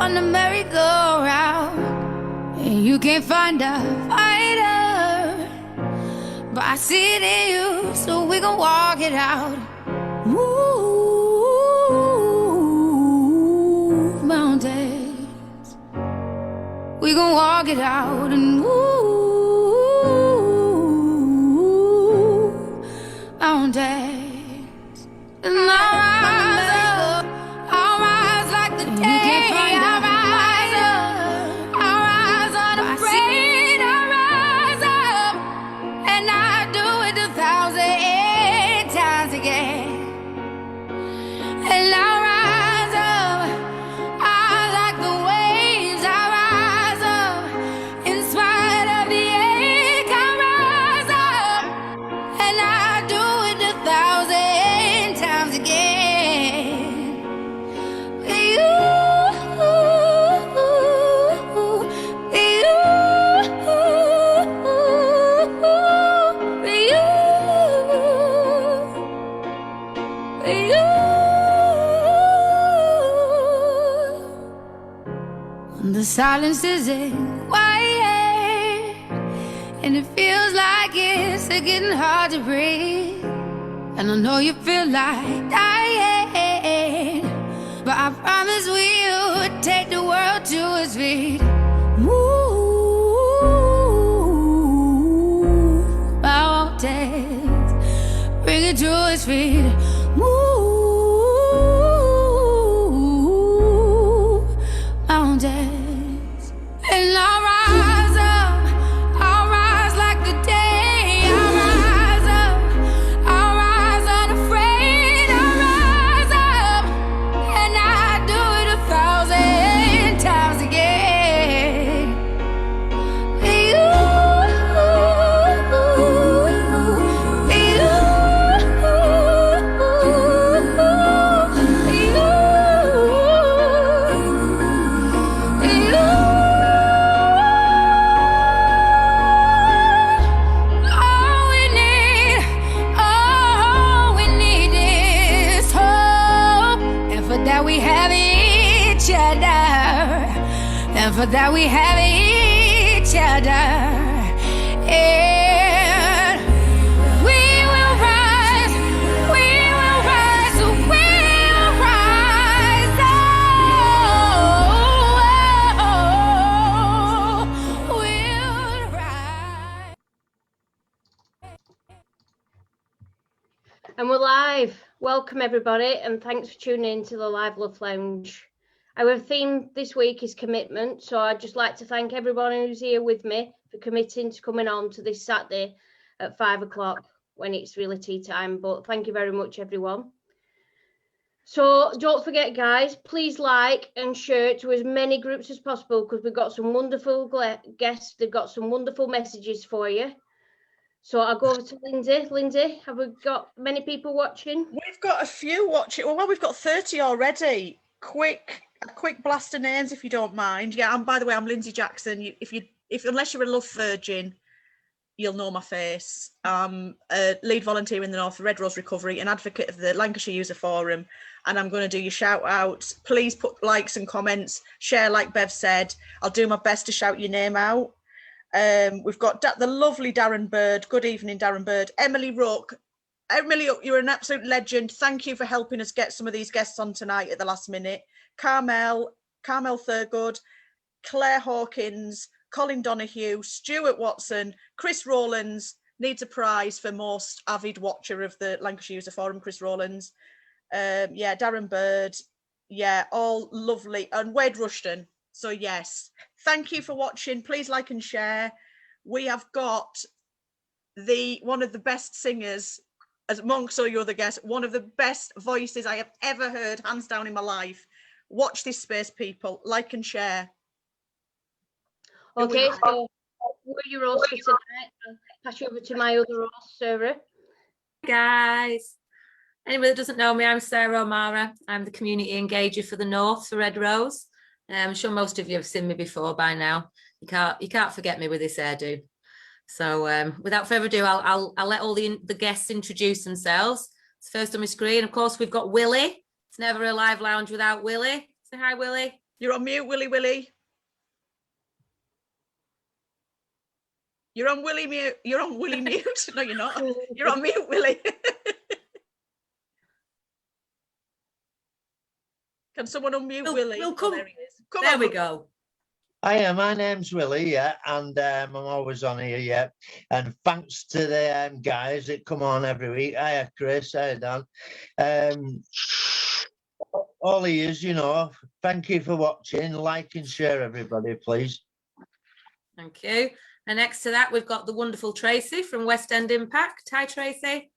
on the merry-go-round, and you can't find a fighter, but I see it in you, so we gon' walk it out. Move mountains, we gon' walk it out and move mountains. And I'll rise like the day. I'll rise unafraid. I'll rise up, and I do it 1,000 times again. And I'll rise up, I like the waves. I'll rise up, in spite of the ache. I'll rise up, and I do it 1,000 times again. You, the silence isn't quiet, and it feels like it's getting hard to breathe. And I know you feel like dying, but I promise we'll take the world to its feet. Move mountains, bring it to its feet. Move mountains, and I'll rise up, I'll rise like the day. I'll rise up, I'll rise unafraid. I'll rise up, and I do it 1,000 times again. All we need is hope, and for that we have each other, and for that we have each other. And we will rise, we will rise, we'll rise. Oh, we'll rise. And we're live. Welcome everybody, and thanks for tuning in to the live LUF Lounge. Our theme this week is commitment, so I'd just like to thank everyone who's here with me for committing to coming on to this Saturday at 5 o'clock when it's really tea time. But thank you very much, everyone. So don't forget, guys, please like and share to as many groups as possible, because we've got some wonderful guests. They've got some wonderful messages for you. So I'll go over to Lindsay. Lindsay, have we got many people watching? We've got a few watching. Well, we've got 30 already. A quick blast of names, if you don't mind. Yeah, and by the way, I'm Lindsay Jackson. Unless you're a LUF virgin, you'll know my face. I'm a lead volunteer in the North for Red Rose Recovery, an advocate of the Lancashire User Forum, and I'm going to do your shout outs. Please put likes and comments, share like Bev said. I'll do my best to shout your name out. We've got the lovely Darren Bird. Good evening, Darren Bird. Emily Rook. Emily, you're an absolute legend. Thank you for helping us get some of these guests on tonight at the last minute. Carmel Thurgood, Claire Hawkins, Colin Donahue, Stuart Watson, Chris Rowlands needs a prize for most avid watcher of the Lancashire User Forum, Chris Rowlands. Yeah, Darren Bird. Yeah, all lovely. And Wade Rushton. So yes, thank you for watching. Please like and share. We have got one of the best singers, as amongst all your other guests, one of the best voices I have ever heard, hands down, in my life. Watch this space, people. Like and share. Okay, so we're your host for tonight. I'll pass you over to my other host, Sarah. Hi guys. Anybody that doesn't know me, I'm Sarah O'Mara. I'm the community engager for the North for Red Rose. I'm sure most of you have seen me before by now. You can't forget me with this hairdo. So without further ado, I'll let all the guests introduce themselves. It's first on my screen. Of course, we've got Willie. It's never a live lounge without Willie. Say hi, Willie. You're on mute, Willie Willie. You're on Willie mute. You're on Willie mute. No, you're not. You're on mute, Willie. Can someone unmute Willie? We'll come. Oh, there he is. Come There on, we go. Hiya, my name's Willie, yeah, and I'm always on here, yeah. And thanks to the guys that come on every week. Hiya, Chris. Hiya, Dan. All ears, you know. Thank you for watching. Like and share, everybody, please. Thank you. And next to that, we've got the wonderful Tracy from West End Impact. Hi, Tracy.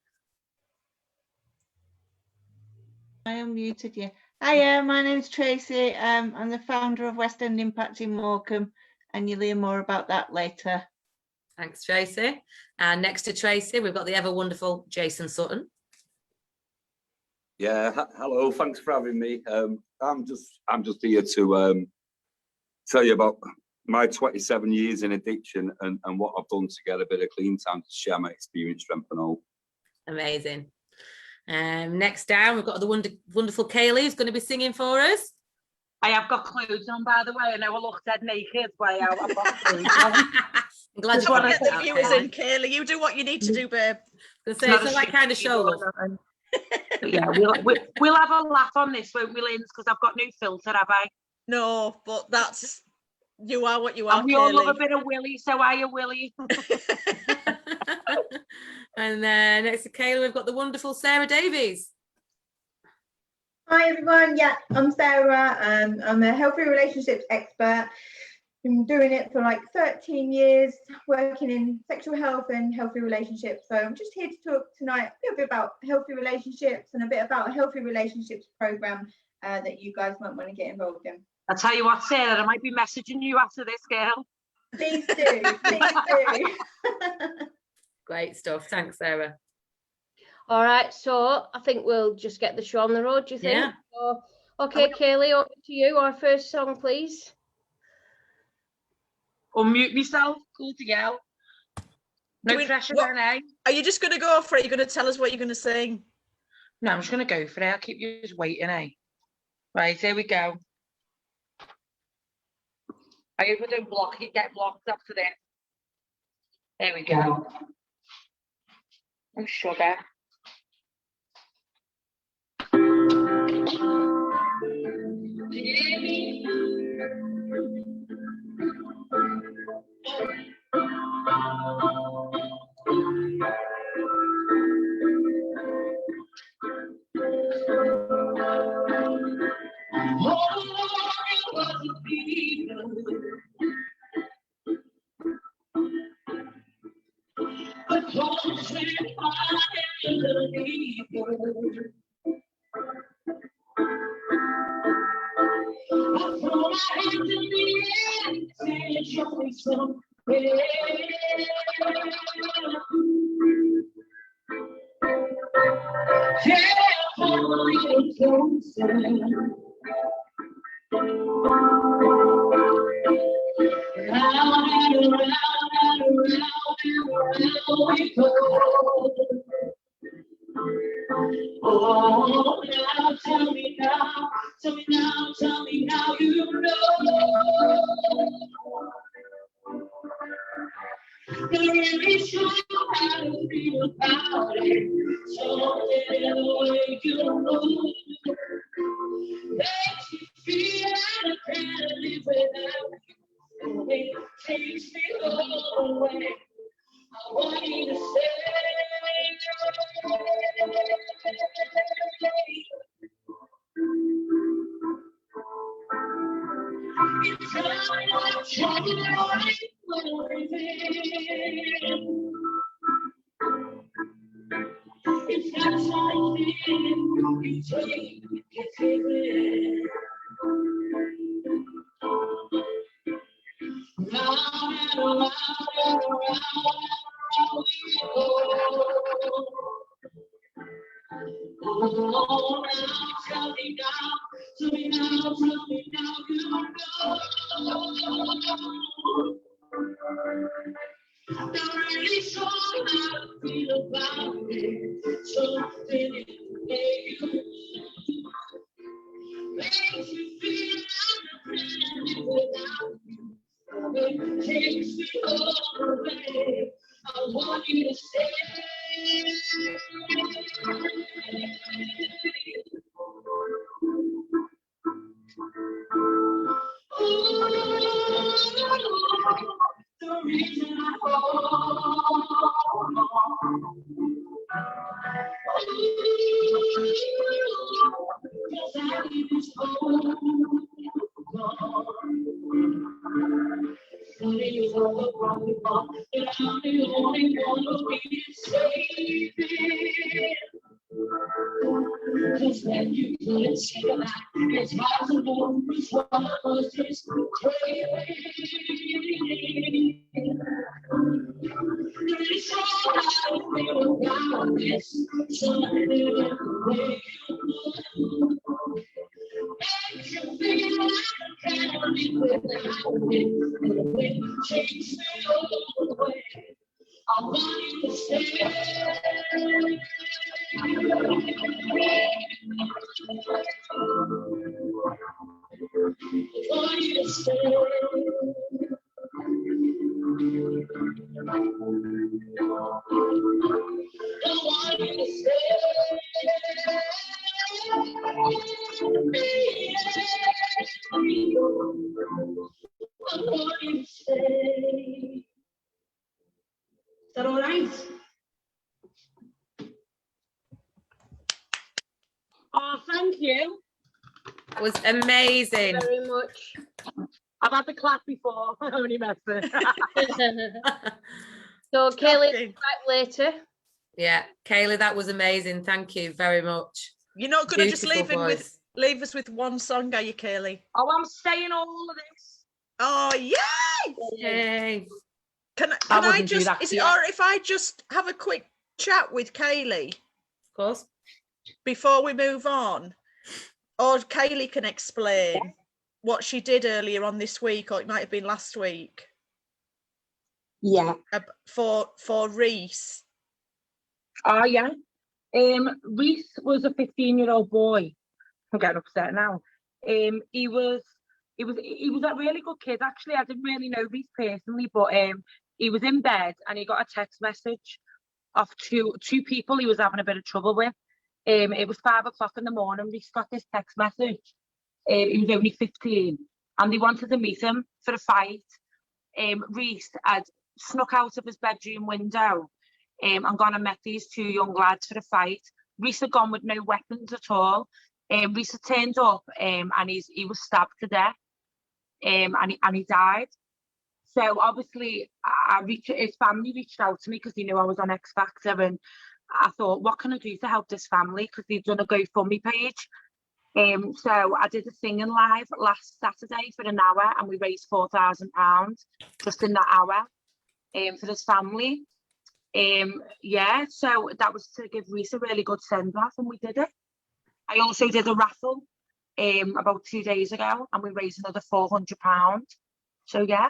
I unmuted you. Hiya, my name's Tracy. I'm the founder of West End Impact in Morecambe, and you'll hear more about that later. Thanks, Tracy. And next to Tracy, we've got the ever wonderful Jason Sutton. Yeah, hello. Thanks for having me. I'm just here to tell you about my 27 years in addiction and what I've done to get a bit of clean time to share my experience, strength, and hope. Amazing. Next down, we've got the wonderful Kaylee who's going to be singing for us. I have got clothes on, by the way. I know I look dead naked, but I've got clothes on. I'm glad you Don't want get the viewers in, Kaylee. You do what you need to do, babe. It's not that kind of show. Yeah, we'll have a laugh on this, won't we, Linz? Because I've got no filter, have I? No, but that's, you are what you are, and we Kaylee. all love a bit of Willie, so are you, Willie? And then next to Kayla, we've got the wonderful Sarah Davies. Hi everyone, yeah, I'm Sarah. I'm a healthy relationships expert. Been doing it for like 13 years, working in sexual health and healthy relationships. So I'm just here to talk tonight a little bit about healthy relationships and a bit about a healthy relationships program that you guys might want to get involved in. I'll tell you what, Sarah, I might be messaging you after this, girl. Please do, please do. Great stuff. Thanks, Sarah. All right, so I think we'll just get the show on the road, do you think? Yeah. So, okay, Kaylee, over to you. Our first song, please. Unmute myself, cool to yell. No pressure then, eh? Are you just going to go for it? You're going to tell us what you're going to sing? No, I'm just going to go for it. I'll keep you just waiting, eh? Right, here we go. I hope I don't block it, get blocked after this. There we go. Oh, sugar. Oh, now tell me now, tell me now, tell me now, you know. You're really sure how to feel about it. Something in the way you move makes me feel like I can't live without you. It takes me all away. I want you to stay. It's time I try within. If that's how you feel, you take it. Round and around and around. Oh, now tell me now, tell me now, tell me now, you know. I'm really sure how to feel about it. Something in the way you makes you feel like want you to stay. The reason I Cause when you couldn't see the light, it's possible this was just crazy. It's all I feel about this, something in the way you move. Makes you feel like I can't live without it, and when you takes me away, I want you to stay. Is that all right? Oh, thank you. That was amazing. Very much. I've had the clap before. I'm only messing. So Kaylee, Shocking. back later. Yeah, Kaylee, that was amazing. Thank you very much. You're not going to just Beautiful voice. leave us with one song, are you, Kaylee? Oh, I'm saying all of this. Oh, yay! Yay. Can I I wouldn't do just, that is to it you. all right if I just have a quick chat with Kaylee Of course. before we move on? Or Kaylee can explain what she did earlier on this week, or it might have been last week, Yeah. for Reese. Oh, yeah. Reese was a 15-year-old boy. I'm getting upset now. He was a really good kid. Actually, I didn't really know Reese personally, but he was in bed and he got a text message of two people he was having a bit of trouble with. It was 5 o'clock in the morning. Reese got this text message. He was only 15, and they wanted to meet him for a fight. Reese had snuck out of his bedroom window and gone and met these 2 young lads for a fight. Reese had gone with no weapons at all. Reese had turned up and he was stabbed to death, and he died. So obviously, his family reached out to me because they knew I was on X Factor, and I thought, what can I do to help this family? Because they've done a GoFundMe page. So I did a singing live last Saturday for an hour, and we raised £4,000 just in that hour for this family. Yeah, so that was to give Reese a really good send-off, and we did it. I also did a raffle about 2 days ago, and we raised another £400. So yeah,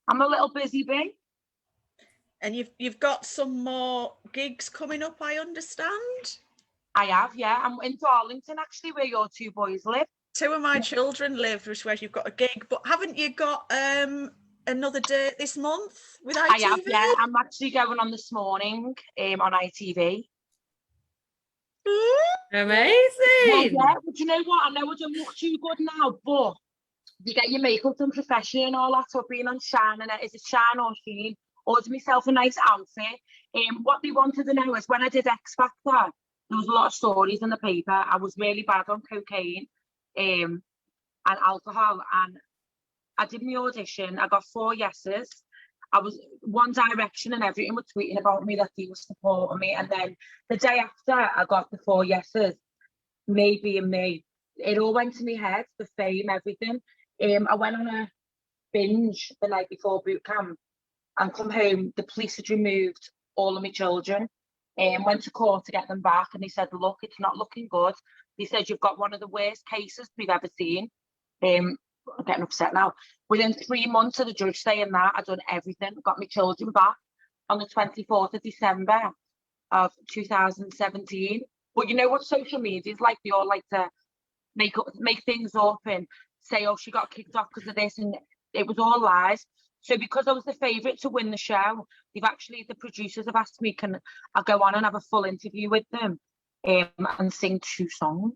I'm a little busy bee. And you've got some more gigs coming up, I understand. I have, yeah. I'm in Darlington, actually, where your 2 boys live. 2 of my children live, which is where you've got a gig, but haven't you got another date this month with ITV? I have, yeah. I'm actually going on this morning on ITV. Amazing. Well, yeah, but you know what? I know I don't look too good now, but you get your makeup done professionally and all that, so being on Shine, and is it Shine or Sheen? Ordered myself a nice outfit. What they wanted to know is when I did X Factor, there was a lot of stories in the paper. I was really bad on cocaine and alcohol, and I did my audition. I got 4 yeses. I was One Direction and everything was tweeting about me that they were supporting me, and then the day after I got the 4 yeses, me being me, it all went to my head, the fame, everything. I went on a binge the night before boot camp and come home. The police had removed all of my children and went to court to get them back, and they said, look, it's not looking good. They said, you've got one of the worst cases we've ever seen. I'm getting upset now. Within 3 months of the judge saying that, I'd done everything, got my children back on the 24th of December of 2017. But you know what social media is like? They all like to make things up and say, oh, she got kicked off because of this, and it was all lies. So because I was the favourite to win the show, the producers have asked me, can I go on and have a full interview with them and sing 2 songs?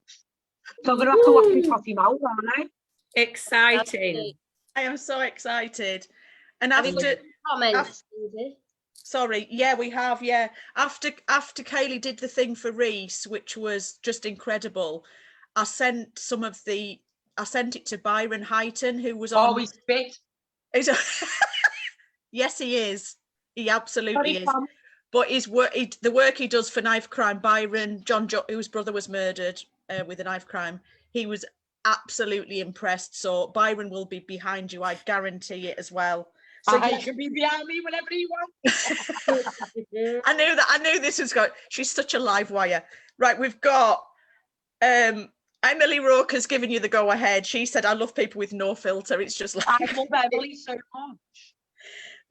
So I'm going to have to watch my coffee mouth, aren't I? Exciting. I am so excited. And Have you after, got comments, Lindsay? sorry, yeah, we have, yeah. After Kaylee did the thing for Reese, which was just incredible, I sent it to Byron Heighton, who was on. Oh, he's fit. Yes, he is. He absolutely Sorry, is. Tom. But the work he does for knife crime, Byron, whose brother was murdered with a knife crime, he was absolutely impressed. So Byron will be behind you, I guarantee it as well. So He can be behind me whenever he wants. I knew this was going. She's such a live wire. Right, we've got Emily Roker's giving you the go ahead. She said, I love people with no filter. It's just like I love Emily so much.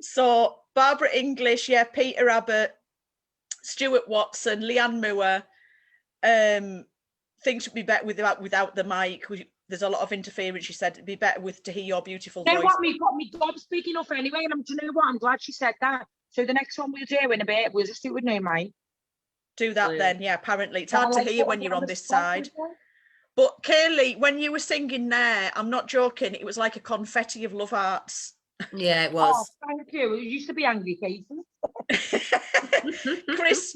So Barbara English, yeah, Peter Abbott, Stuart Watson, Leanne Moore. Things should be better without the mic. There's a lot of interference. She said it'd be better to hear your beautiful voice. Got me God speaking off anyway, and do you know what? I'm glad she said that. So the next one we'll do in a bit, we'll just do it with no mic. Do that then, yeah. Apparently, it's hard to hear when you're on this side. But Kaylee, when you were singing there, I'm not joking. It was like a confetti of love hearts. Yeah, it was. Oh, thank you. It used to be angry faces.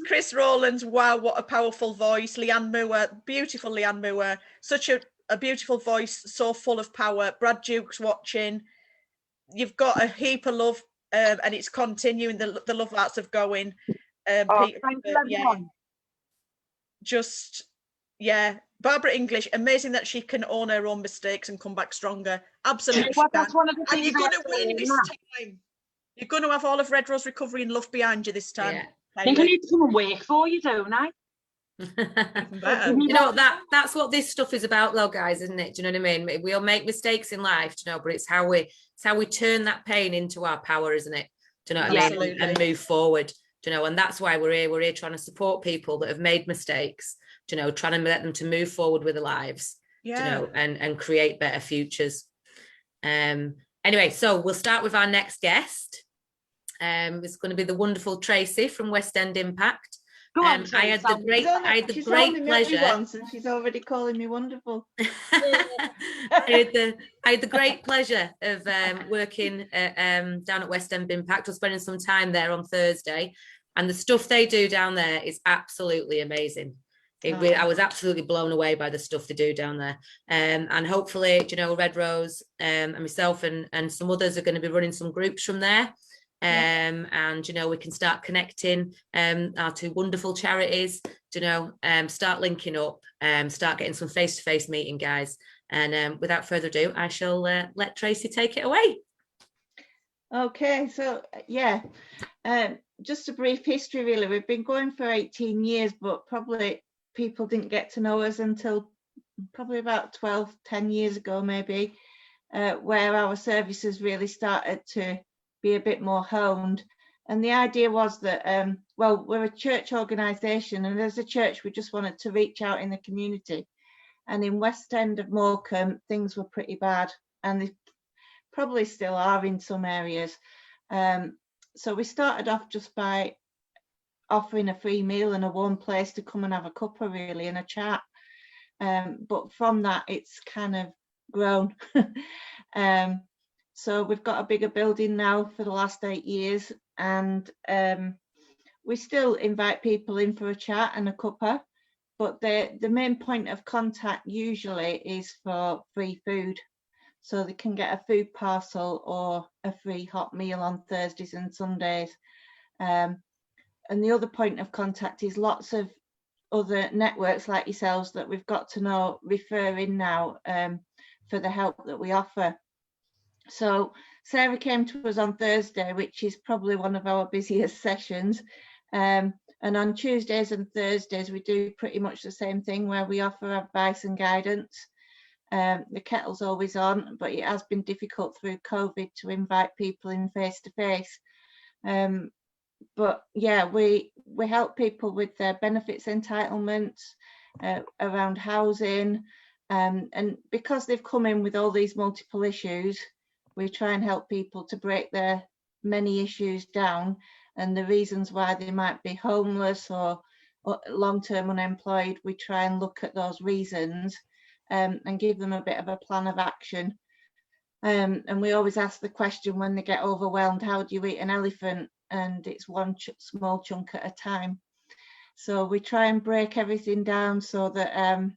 Chris Rowlands, wow, what a powerful voice. Leanne Moore, beautiful Leanne Moore, such a beautiful voice, so full of power. Brad Duke's watching. You've got a heap of love, and it's continuing. The love hearts of going. Peter, thank you, everyone. Yeah, Barbara English, amazing that she can own her own mistakes and come back stronger. Absolutely. That's one of the things. And you're going to win this time. You're going to have all of Red Rose Recovery and Love behind you this time. Yeah. I think I need to come and work for you, don't I? You know, that's what this stuff is about though, guys, isn't it? Do you know what I mean? We all make mistakes in life, do you know, but it's how we turn that pain into our power, isn't it? Do you know what I mean? And move forward, do you know, and that's why we're here trying to support people that have made mistakes, do you know, trying to let them to move forward with their lives, do you know, and create better futures. Anyway, so we'll start with our next guest. It's going to be the wonderful Tracy from West End Impact. I had the great pleasure. Once and she's already calling me wonderful. I had the great pleasure of working down at West End Impact. I was spending some time there on Thursday, and the stuff they do down there is absolutely amazing. I was absolutely blown away by the stuff they do down there, and hopefully, you know, Red Rose and myself and some others are going to be running some groups from there. And you know, we can start connecting our 2 wonderful charities, you know, start linking up, start getting some face-to-face meeting, guys. And without further ado, I shall let Tracy take it away. Okay, so yeah, just a brief history really. We've been going for 18 years, but probably people didn't get to know us until probably about 10 years ago maybe, where our services really started to be a bit more honed. And the idea was that, well, we're a church organisation, and as a church we just wanted to reach out in the community. And in West End of Morecambe things were pretty bad, and they probably still are in some areas. So we started off just by offering a free meal and a warm place to come and have a cuppa really and a chat. But from that it's kind of grown. So we've got a bigger building now for the last 8 years, and we still invite people in for a chat and a cuppa, but the main point of contact usually is for free food. So they can get a food parcel or a free hot meal on Thursdays and Sundays. And the other point of contact is lots of other networks like yourselves that we've got to know refer in now for the help that we offer. So Sarah came to us on Thursday, which is probably one of our busiest sessions. And on Tuesdays and Thursdays, we do pretty much the same thing where we offer advice and guidance. The kettle's always on, but it has been difficult through COVID to invite people in face to face. But yeah, we help people with their benefits entitlements, around housing. And because they've come in with all these multiple issues, we try and help people to break their many issues down and the reasons why they might be homeless or long-term unemployed. We try and look at those reasons and give them a bit of a plan of action. And we always ask the question when they get overwhelmed, how do you eat an elephant? And it's one small chunk at a time. So we try and break everything down so that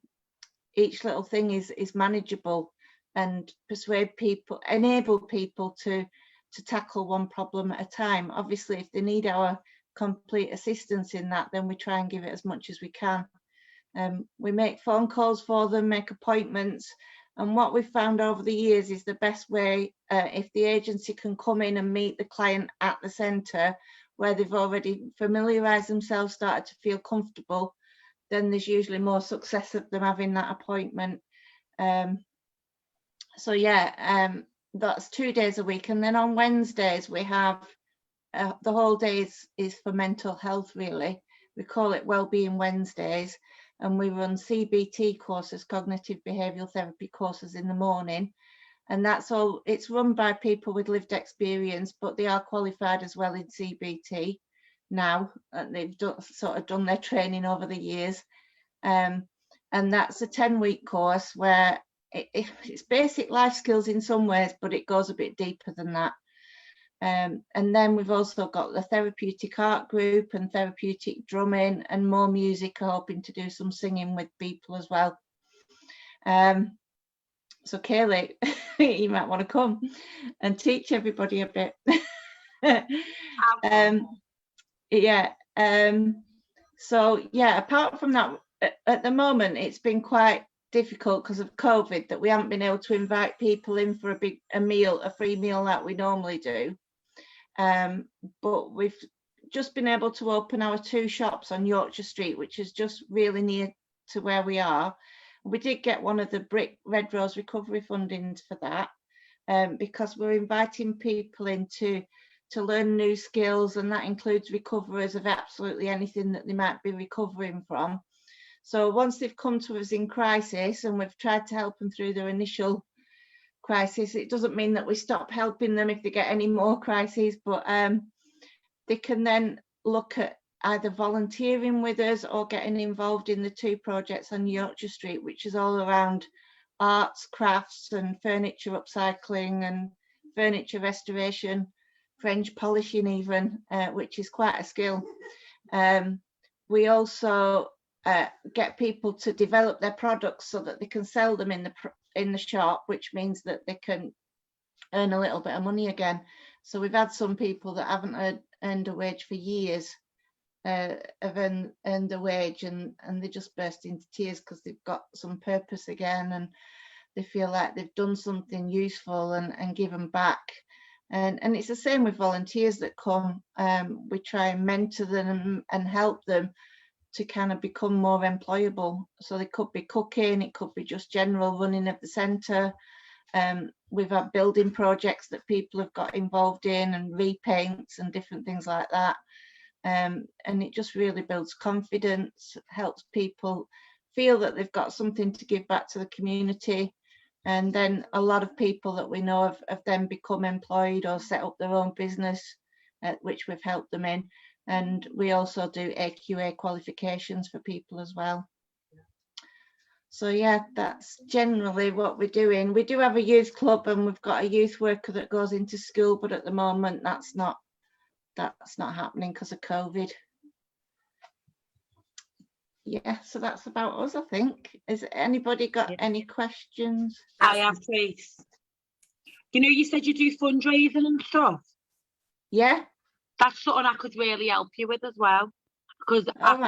each little thing is manageable, and persuade people, enable people to tackle one problem at a time. Obviously, if they need our complete assistance in that, then we try and give it as much as we can. We make phone calls for them, make appointments, and what we've found over the years is the best way, if the agency can come in and meet the client at the centre where they've already familiarised themselves, started to feel comfortable, then there's usually more success of them having that appointment. So yeah, that's 2 days a week, and then on Wednesdays we have the whole day is for mental health, really. We call it Wellbeing Wednesdays, and we run CBT courses, cognitive behavioural therapy courses, in the morning, and that's all. It's run by people with lived experience, but they are qualified as well in CBT now, and they've done their training over the years, and that's a 10-week course where it's basic life skills in some ways, but it goes a bit deeper than that. And then we've also got the therapeutic art group and therapeutic drumming and more music, hoping to do some singing with people as well. So Kaylee, you might want to come and teach everybody a bit. So yeah, apart from that, at the moment it's been quite difficult because of COVID that we haven't been able to invite people in for a free meal like we normally do. But we've just been able to open our 2 shops on Yorkshire Street, which is just really near to where we are. We did get one of the BRIC Red Rose recovery fundings for that, because we're inviting people in to learn new skills, and that includes recoverers of absolutely anything that they might be recovering from. So once they've come to us in crisis and we've tried to help them through their initial crisis, it doesn't mean that we stop helping them if they get any more crises, but they can then look at either volunteering with us or getting involved in the 2 projects on Yorkshire Street, which is all around arts, crafts and furniture upcycling and furniture restoration, French polishing even, which is quite a skill. We also get people to develop their products so that they can sell them in the shop, which means that they can earn a little bit of money again. So we've had some people that haven't earned a wage for years have earned a wage, and they just burst into tears because they've got some purpose again and they feel like they've done something useful and given back. And it's the same with volunteers that come. We try and mentor them and help them to kind of become more employable. So they could be cooking, it could be just general running of the centre. We've had building projects that people have got involved in, and repaints and different things like that. And it just really builds confidence, helps people feel that they've got something to give back to the community. And then a lot of people that we know have then become employed or set up their own business, which we've helped them in. And we also do AQA qualifications for people as well. So yeah, that's generally what we're doing. We do have a youth club, and we've got a youth worker that goes into school, but at the moment that's not happening because of COVID. Yeah, so that's about us, I think. Has anybody got any questions? I have, Trace. You know, you said you do fundraising and stuff. Yeah. That's something I could really help you with as well. Because I'm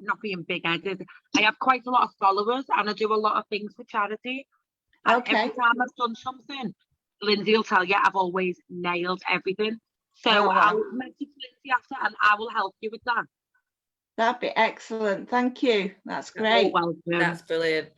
not being big-headed, I have quite a lot of followers and I do a lot of things for charity. And every time I've done something, Lindsay will tell you I've always nailed everything. So I'll message Lindsay after and I will help you with that. That'd be excellent. Thank you. That's great. That's brilliant.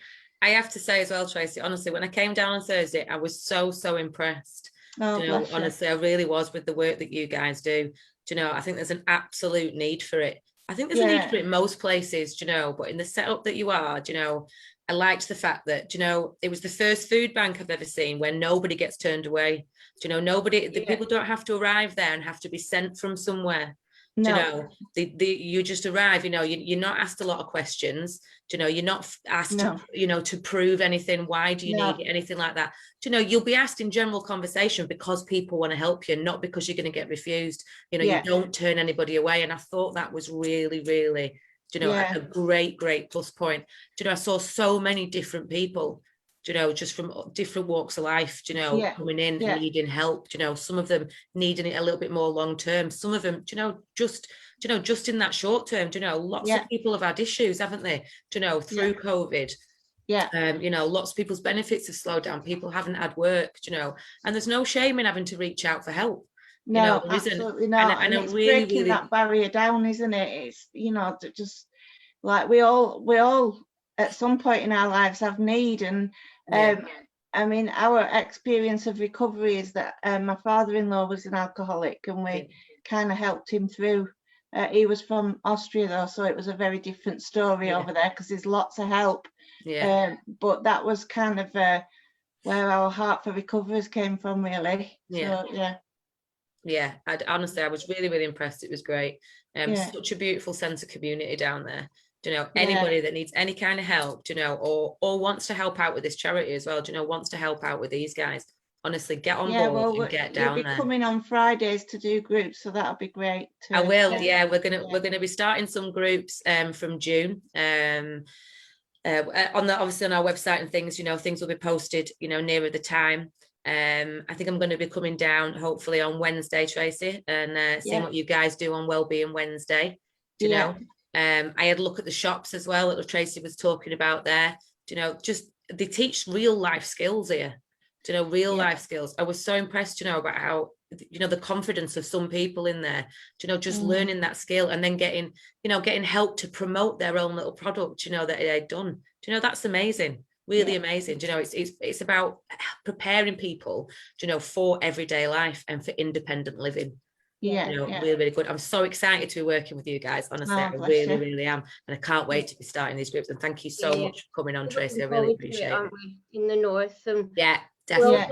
I have to say as well, Tracy, honestly, when I came down on Thursday, I was so impressed. Oh, you know, honestly, I really was with the work that you guys do. Do you know, I think there's an absolute need for it. I think there's a need for it in most places, do you know, but in the setup that you are, do you know, I liked the fact that, you know, it was the first food bank I've ever seen where nobody gets turned away. Do you know, nobody, the people don't have to arrive there and have to be sent from somewhere. Do you know, you just arrive, you know, you're not asked a lot of questions. Do you know, you're not asked to, you know, to prove anything. Why do you need it? Anything like that. Do you know, you'll be asked in general conversation because people want to help you, not because you're going to get refused. You know, you don't turn anybody away. And I thought that was really, really, you know, a great plus point. Do you know, I saw so many different people, you know, just from different walks of life, you know, coming in and needing help. You know, some of them needing it a little bit more long term. Some of them, you know, just in that short term. You know, lots of people have had issues, haven't they? You know, through COVID. You know, lots of people's benefits have slowed down. People haven't had work. You know, and there's no shame in having to reach out for help. No, you know, there absolutely isn't. not. And it's really, breaking really, that barrier down, isn't it? It's, you know, just like we all at some point in our lives have need. And I mean, our experience of recovery is that my father-in-law was an alcoholic, and we kind of helped him through. He was from Austria though, so it was a very different story over there because there's lots of help. But that was kind of where our heart for recoveries came from, really. So, honestly, I was really, really impressed. It was great. Such a beautiful sense of community down there. Do you know, anybody that needs any kind of help, do you know, or wants to help out with this charity as well, do you know, wants to help out with these guys, honestly, get on board and get down there. You'll be coming on Fridays to do groups, so that'll be great. I will. We're gonna be starting some groups from June. Obviously on our website and things, you know, things will be posted, you know, nearer the time. I think I'm going to be coming down hopefully on Wednesday, Tracy, and seeing what you guys do on Wellbeing Wednesday. Do you know? I had a look at the shops as well that Tracy was talking about there. Do you know, just they teach real life skills here. Do you know, real life skills. I was so impressed, you know, about how, you know, the confidence of some people in there, do you know, just learning that skill and then getting help to promote their own little product, you know, that they've done. Do you know, that's amazing. Really amazing. Do you know, it's about preparing people, do you know, for everyday life and for independent living. You know, really, really good. I'm so excited to be working with you guys. Honestly, I really, really am. And I can't wait to be starting these groups. And thank you so much for coming on, Tracy. I really appreciate it. In the north. And definitely.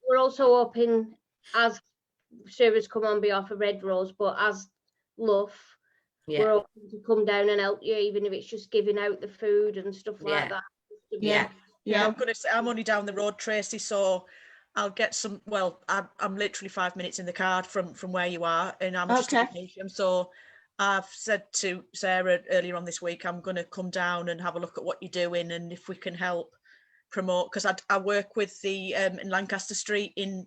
We're also hoping, as service come on behalf of Red Rose, but as LUF, we're hoping to come down and help you, even if it's just giving out the food and stuff like that. I'm gonna say I'm only down the road, Tracy, so I'll get some. Well, I'm literally 5 minutes in the car from where you are, and I'm just in Newsham. So I've said to Sarah earlier on this week, I'm going to come down and have a look at what you're doing and if we can help promote, because I work with the in Lancaster Street in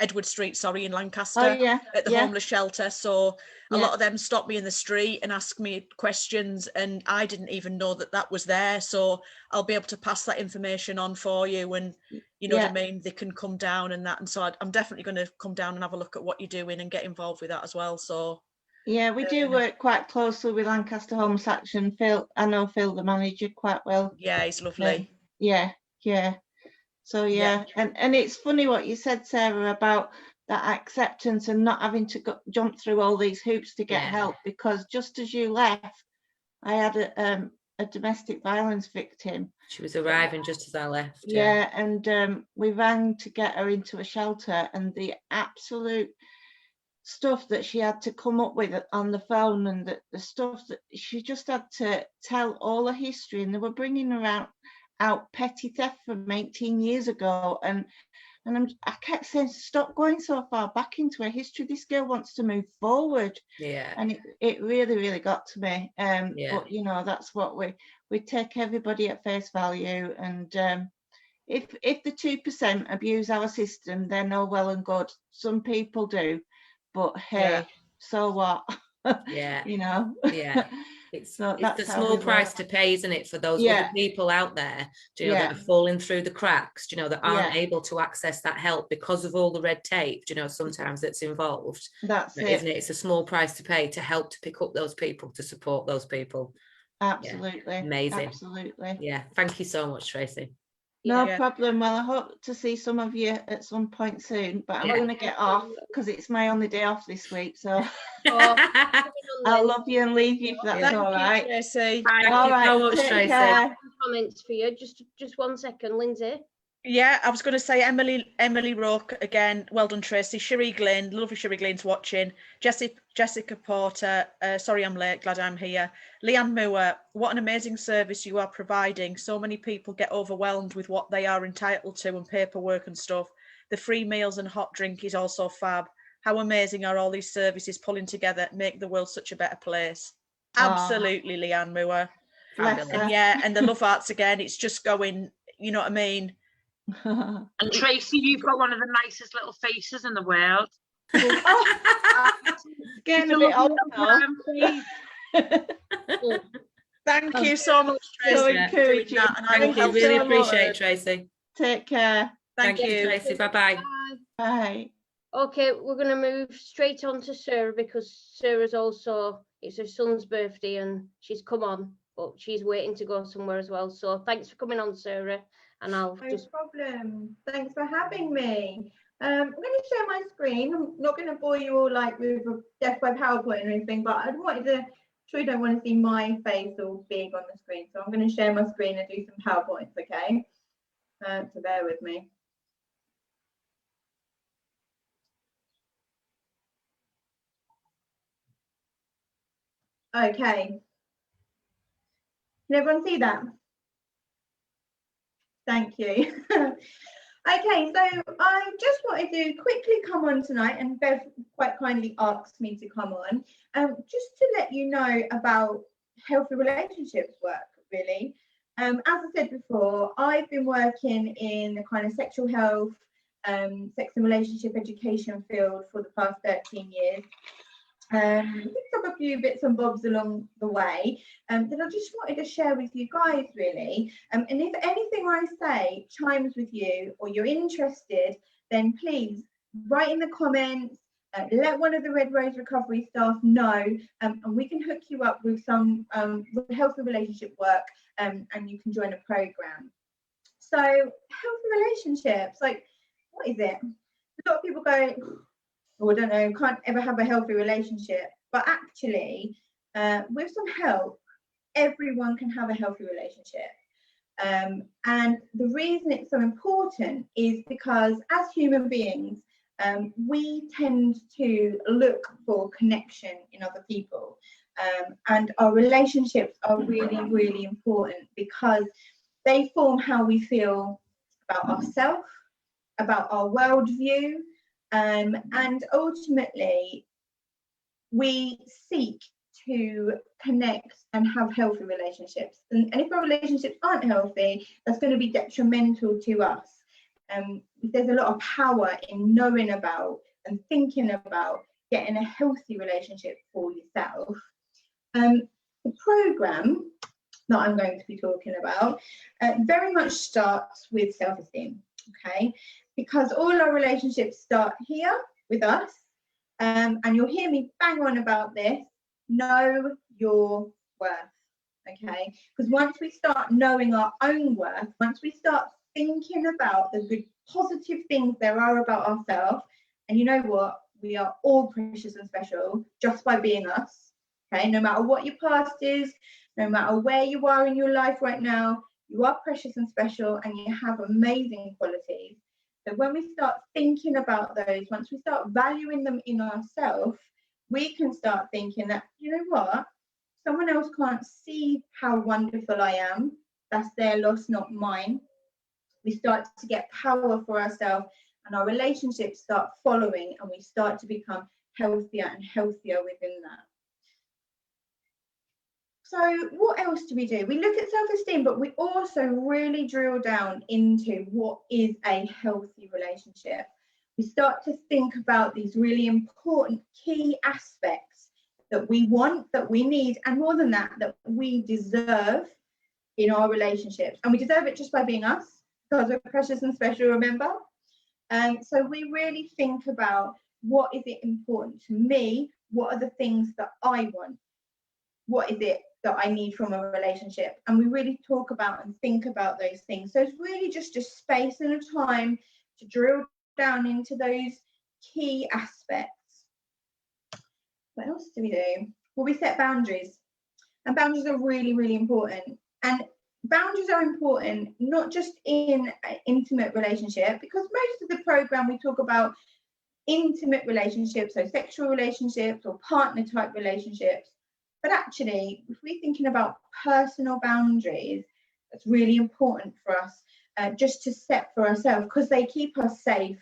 Edward Street, sorry, in Lancaster, at the homeless shelter. So a lot of them stop me in the street and ask me questions, and I didn't even know that was there. So I'll be able to pass that information on for you, and you know what I mean, they can come down and that. And so I'm definitely going to come down and have a look at what you're doing and get involved with that as well. So we do work quite closely with Lancaster Homeless Action. Phil, I know Phil, the manager, quite well. Yeah, he's lovely. So and it's funny what you said, Sarah, about that acceptance and not having to jump through all these hoops to get help, because just as you left, I had a domestic violence victim. She was arriving just as I left. And we rang to get her into a shelter, and the absolute stuff that she had to come up with on the phone, and the stuff that she just had to tell all her history, and they were bringing her out petty theft from 18 years ago, and I kept saying, stop going so far back into her history. This girl wants to move forward. And it really, really got to me. But you know, that's what we take everybody at face value, and if the 2% abuse our system, they're no well and good. Some people do, but hey, so what? You know. It's the small price to pay, isn't it, for those other people out there, do you know, that are falling through the cracks, do you know, that aren't able to access that help because of all the red tape, do you know, sometimes that's involved. That's it, isn't it? It's a small price to pay to help to pick up those people, to support those people. Absolutely. Amazing. Absolutely. Yeah. Thank you so much, Tracy. No Yeah. problem. Well, I hope to see some of you at some point soon, but I'm Yeah. going to get off because it's my only day off this week. So Oh, I'll love you and leave you if that's Thank all you, right. Tracy. Thank All you right, so much, take Tracy. care. comments for you. Just 1 second, Lindsay. Yeah, I was going to say Emily Rook again. Well done, Tracy. Sherry Glynn, lovely Sherry Glynn's watching. Jessica Porter. Sorry, I'm late. Glad I'm here. Leanne Moore. What an amazing service you are providing. So many people get overwhelmed with what they are entitled to and paperwork and stuff. The free meals and hot drink is also fab. How amazing are all these services pulling together to make the world such a better place? Absolutely, Leanne Moore. Bless her. And yeah, and the Love Arts again. It's just going. You know what I mean? And Tracy, you've got one of the nicest little faces in the world. Getting It's a bit lovely old little now. Thank you so much, Tracy. So for doing encouraging. that, and I will Thank you. help Really so appreciate much. it, Tracy. Take care. Thank Thank you, you. Tracy. Bye-bye. Bye. Okay, we're going to move straight on to Sarah because Sarah's also, it's her son's birthday and she's come on, but she's waiting to go somewhere as well. So thanks for coming on, Sarah. And I'll No just, problem. Thanks for having me. I'm going to share my screen. I'm not going to bore you all like with a death by PowerPoint or anything, but I wanted to, sure you don't want to see my face all big on the screen. So I'm going to share my screen and do some PowerPoints, okay? So bear with me. Okay. Can everyone see that? Thank you. Okay, so I just wanted to quickly come on tonight, and Bev quite kindly asked me to come on, just to let you know about healthy relationships work, really. As I said before, I've been working in the kind of sexual health, sex and relationship education field for the past 13 years. Picked up a few bits and bobs along the way that I just wanted to share with you guys, really. And if anything I say chimes with you or you're interested, then please write in the comments, let one of the Red Rose Recovery staff know, and we can hook you up with some healthy relationship work, and you can join a program. So healthy relationships, like, what is it? A lot of people go, or I don't know, can't ever have a healthy relationship. But actually, with some help, everyone can have a healthy relationship. And the reason it's so important is because as human beings, we tend to look for connection in other people. And our relationships are really, really important because they form how we feel about ourselves, about our worldview, and ultimately we seek to connect and have healthy relationships, and if our relationships aren't healthy, that's going to be detrimental to us. There's a lot of power in knowing about and thinking about getting a healthy relationship for yourself. The program that I'm going to be talking about very much starts with self-esteem, okay? Because all our relationships start here with us, and you'll hear me bang on about this. Know your worth, okay? Because once we start knowing our own worth, once we start thinking about the good, positive things there are about ourselves, and you know what? We are all precious and special just by being us, okay? No matter what your past is, no matter where you are in your life right now, you are precious and special, and you have amazing qualities. So when we start thinking about those, once we start valuing them in ourselves, we can start thinking that, you know what, someone else can't see how wonderful I am. That's their loss, not mine. We start to get power for ourselves, and our relationships start following, and we start to become healthier and healthier within that. So what else do? We look at self-esteem, but we also really drill down into what is a healthy relationship. We start to think about these really important key aspects that we want, that we need, and more than that, that we deserve in our relationships. And we deserve it just by being us, because we're precious and special, remember? So we really think about, what is it important to me? What are the things that I want? What is it that I need from a relationship? And we really talk about and think about those things. So it's really just a space and a time to drill down into those key aspects. What else do we do? Well, we set boundaries, and boundaries are really, really important. And boundaries are important not just in an intimate relationship, because most of the program we talk about intimate relationships, so sexual relationships or partner type relationships. But actually, if we're thinking about personal boundaries, it's really important for us just to set for ourselves, because they keep us safe.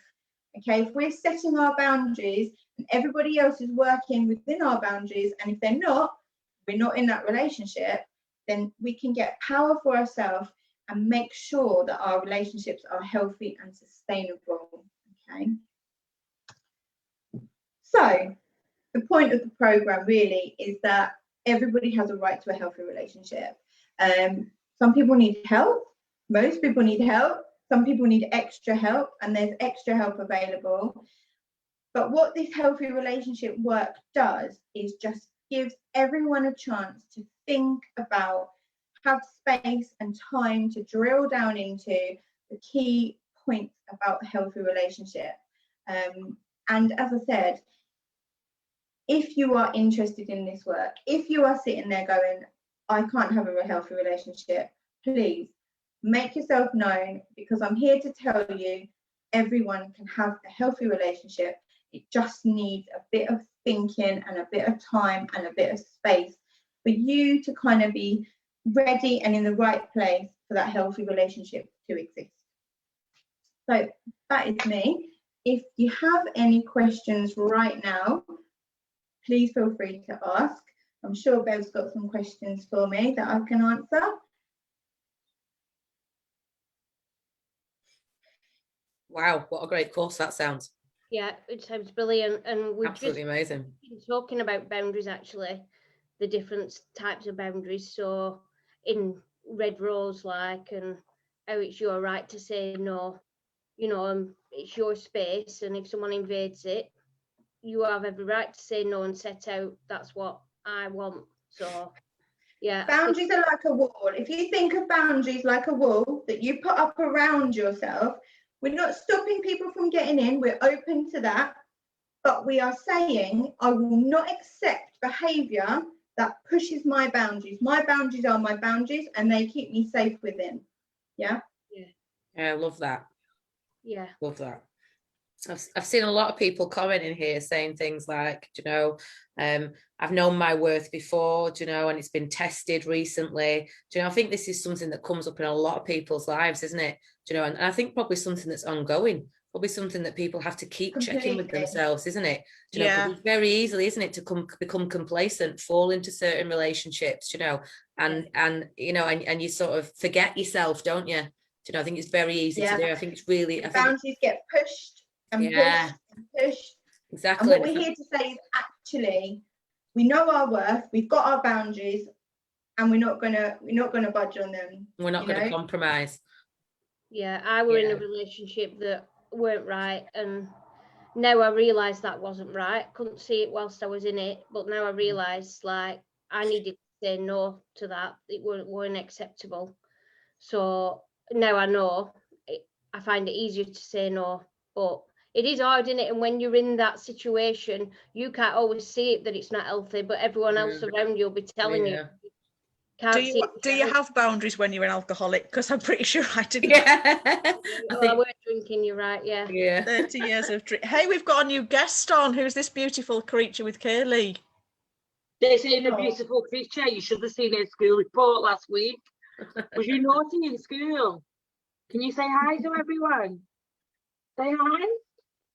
Okay, if we're setting our boundaries and everybody else is working within our boundaries, and if they're not, we're not in that relationship, then we can get power for ourselves and make sure that our relationships are healthy and sustainable. Okay. So the point of the program really is that everybody has a right to a healthy relationship. Some people need help. Most people need help. Some people need extra help, and there's extra help available. But what this healthy relationship work does is just gives everyone a chance to think about, have space and time to drill down into the key points about a healthy relationship. And as I said, if you are interested in this work, if you are sitting there going, I can't have a healthy relationship, please make yourself known, because I'm here to tell you everyone can have a healthy relationship. It just needs a bit of thinking and a bit of time and a bit of space for you to kind of be ready and in the right place for that healthy relationship to exist. So that is me. If you have any questions right now, please feel free to ask. I'm sure Bev's got some questions for me that I can answer. Wow, what a great course that sounds. Yeah, it sounds brilliant. And we've Absolutely amazing. been talking about boundaries, actually, the different types of boundaries. So in Red Rose, like, and how it's your right to say no, you know, it's your space, and if someone invades it, you have every right to say no and set out, that's what I want. So yeah, boundaries are like a wall. If you think of boundaries like a wall that you put up around yourself, we're not stopping people from getting in, we're open to that, but we are saying I will not accept behavior that pushes my boundaries. My boundaries are my boundaries, and they keep me safe within. Yeah, I love that. Yeah, love that. I've seen a lot of people commenting here saying things like, you know, I've known my worth before, you know, and it's been tested recently. Do you know, I think this is something that comes up in a lot of people's lives, isn't it? Do you know, and I think probably something that's ongoing, probably something that people have to keep checking with themselves, isn't it? Do you know, it's very easily, isn't it, to become complacent, fall into certain relationships, you know, and you know, and you sort of forget yourself, don't you? Do you know, I think it's very easy to do. I think it's really, boundaries get pushed and pushed and pushed. Exactly. And what we're here to say is actually we know our worth, we've got our boundaries, and we're not gonna budge on them. We're not gonna compromise. Yeah, I were in a relationship that weren't right, and now I realise that wasn't right. Couldn't see it whilst I was in it, but now I realise like I needed to say no to that. It weren't acceptable. So now I know. I find it easier to say no, but it is hard, isn't it? And when you're in that situation, you can't always see it that it's not healthy, but everyone else around you will be telling you. Do you have boundaries when you're an alcoholic? Because I'm pretty sure I didn't. Yeah. I weren't drinking, you're right, yeah. 30 years of drink. Hey, we've got a new guest on. Who's this beautiful creature with curly? This ain't a beautiful creature. You should have seen her school report last week. Was you naughty in school? Can you say hi to everyone? Say hi.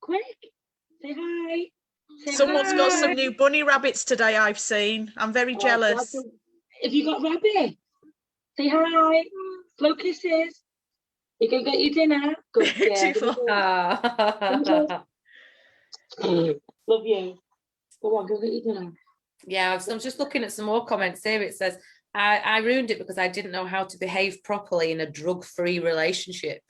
Quick. Say hi. Say Someone's got some new bunny rabbits today, I've seen. I'm very jealous. Have you got rabbit? Say hi. Slow kisses. You can get your dinner. Good. Love you. Go on, go get your dinner. Yeah, I'm just looking at some more comments here. It says, I ruined it because I didn't know how to behave properly in a drug-free relationship.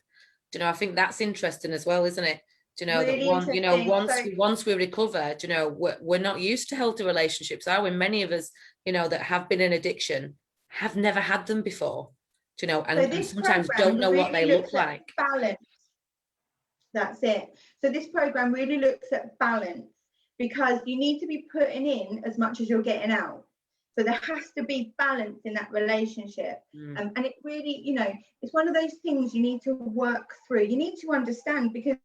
Do you know, I think that's interesting as well, isn't it? Do you know, that once we recover, do you know, we're not used to healthy relationships, are we? Many of us you know, that have been in addiction have never had them before, you know, So and this sometimes programme don't know what they really look looks at like. balance. That's it. So this program really looks at balance, because you need to be putting in as much as you're getting out. So there has to be balance in that relationship. And it really, you know, it's one of those things you need to work through. You need to understand, because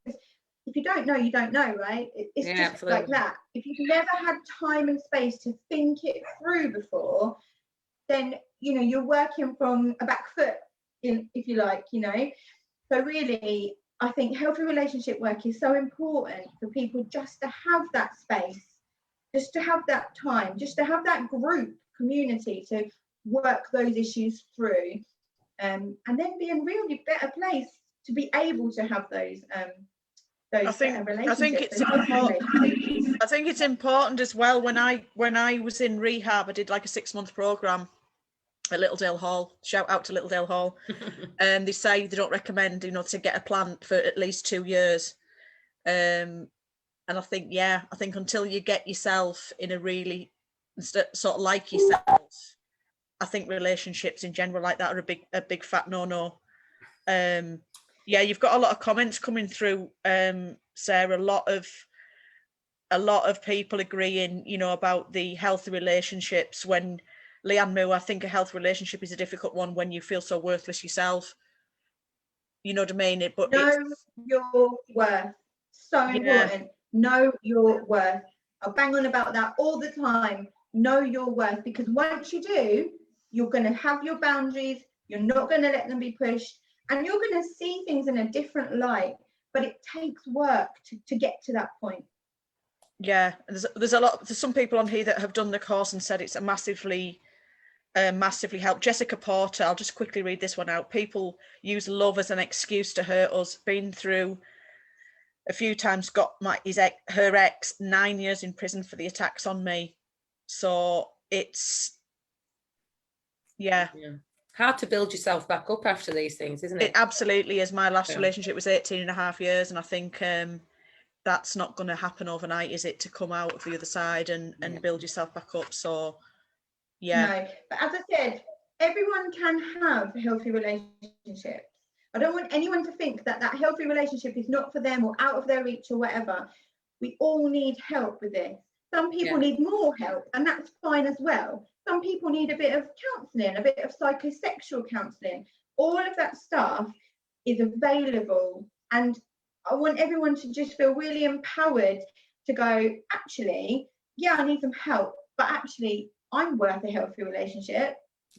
if you don't know, you don't know, right? It's Yeah, just absolutely. like that. If you've never had time and space to think it through before, then, you know, you're working from a back foot, if you like, you know. So really, I think healthy relationship work is so important for people just to have that space, just to have that time, just to have that group community to work those issues through, and then be in a really better place to be able to have those better relationships. I think it's important as well. When I was in rehab, I did like a 6-month program at Littledale Hall. Shout out to Littledale Hall. They say they don't recommend, you know, to get a plan for at least 2 years. And I think, yeah, I think until you get yourself in a really sort of like yourself, I think relationships in general like that are a big fat no-no. Yeah, you've got a lot of comments coming through, Sarah. A lot of people agreeing, you know, about the healthy relationships. When Leanne Moo, I think a healthy relationship is a difficult one when you feel so worthless yourself. You know what I mean? But know your worth. So important. Know your worth. I'll bang on about that all the time. Know your worth, because once you do, you're going to have your boundaries. You're not going to let them be pushed, and you're going to see things in a different light. But it takes work to get to that point. Yeah, there's some people on here that have done the course and said it's a massively helped. Jessica Porter, I'll just quickly read this one out. People use love as an excuse to hurt us. Been through a few times, got her ex 9 years in prison for the attacks on me. So it's yeah. Hard to build yourself back up after these things, isn't it? It absolutely is. My last relationship was 18.5 years, and I think that's not going to happen overnight, is it, to come out of the other side and build yourself back up? So yeah. No, but as I said, everyone can have healthy relationships. I don't want anyone to think that that healthy relationship is not for them or out of their reach or whatever. We all need help with this. Some people need more help, and that's fine as well. Some people need a bit of counselling, a bit of psychosexual counselling. All of that stuff is available, and I want everyone to just feel really empowered to go, actually, yeah, I need some help, but actually, I'm worth a healthy relationship.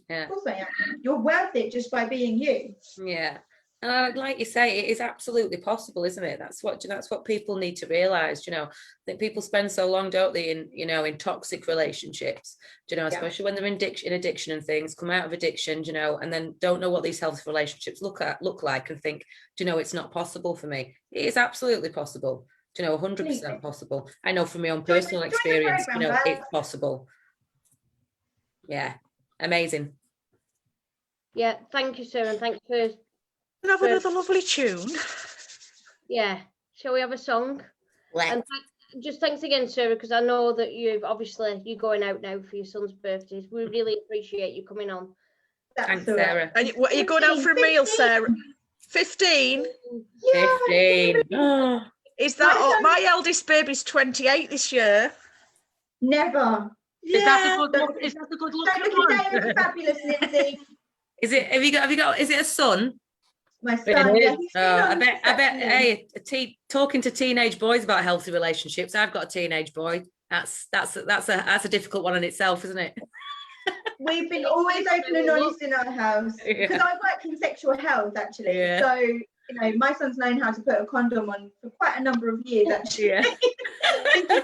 Yeah. Of course I am. You're worth it just by being you. Yeah. And like you say, it is absolutely possible, isn't it? That's what people need to realise, you know, that people spend so long, don't they, in toxic relationships, you know, especially when they're in addiction and things, come out of addiction, you know, and then don't know what these healthy relationships look like and think, do you know, it's not possible for me. It is absolutely possible, do you know, 100% possible. I know from my own personal experience, you know, it's possible. Yeah, amazing. Yeah, thank you, Sarah, and thanks for have another lovely tune. Yeah, shall we have a song? And just thanks again, Sarah, because I know that you're going out now for your son's birthdays. We really appreciate you coming on. Thanks, Sarah. Are you going out for a meal, Sarah? 15? Yeah, 15. Oh. Is that my eldest baby's 28 this year? Never. Yeah. Is that the good looking one? Fabulous, Lindsay. Is it? Have you got? Is it a son? My son. Yeah, I bet. Hey, talking to teenage boys about healthy relationships. I've got a teenage boy. That's a difficult one in itself, isn't it? We've been always open and honest in our house because I work in sexual health, actually. Yeah. So you know, my son's known how to put a condom on for quite a number of years, actually. Yeah. In a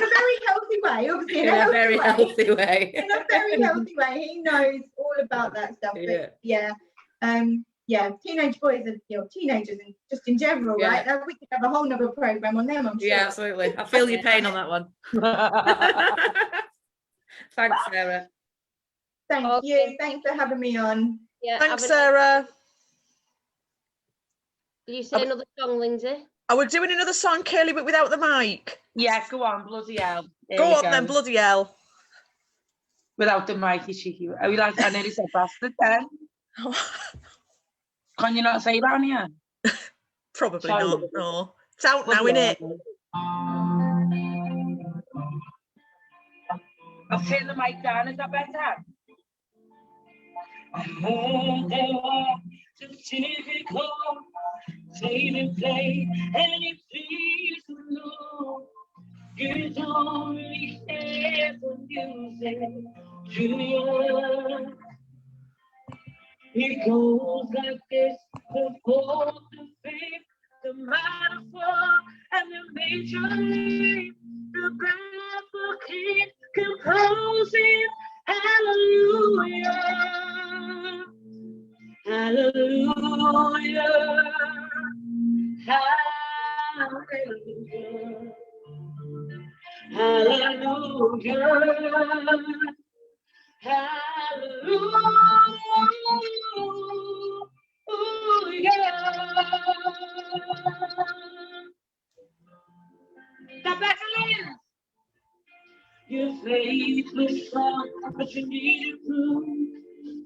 very healthy way, obviously. In a very healthy way. In a very healthy way. He knows all about that stuff. But yeah, teenage boys are teenagers and just in general, right? We could have a whole nother program on them, I'm sure. Yeah, absolutely. I feel your pain on that one. Thanks, Sarah. Thank you. Thanks for having me on. Yeah, thanks, Sarah. Did you say another song, Lindsay? Are we doing another song, Curly, but without the mic? Yeah, go on, bloody hell. Here Go we on then, bloody hell. Without the mic, you cheeky. Are we like, I nearly said bastard then. Can you not say that on here? Probably Sorry. not, no. It's out now, Bloody innit? hell. I'll turn the mic down, is that better? I heard there was a typical faded play, and it feels so low. You don't really care for music, do you? It goes like this: the fourth, the fifth, the metaphor, and the major league, the baffle kid composing. Hallelujah, hallelujah, hallelujah, hallelujah. The Bethlehem. Your faith was strong, but you needed proof.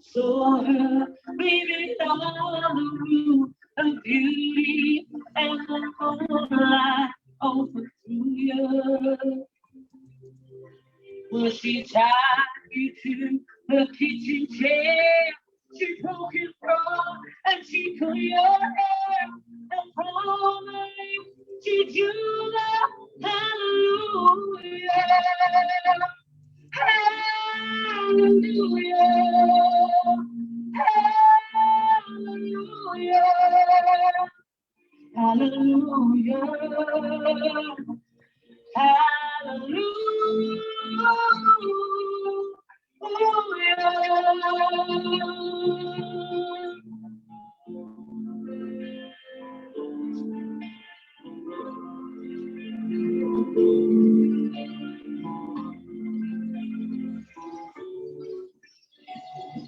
So her baby on the roof of beauty and the moonlight over through you. Well, she tied you to the kitchen chair. She broke it from and she put your hair and promised she do the hallelujah. Hallelujah. Hallelujah. Hallelujah.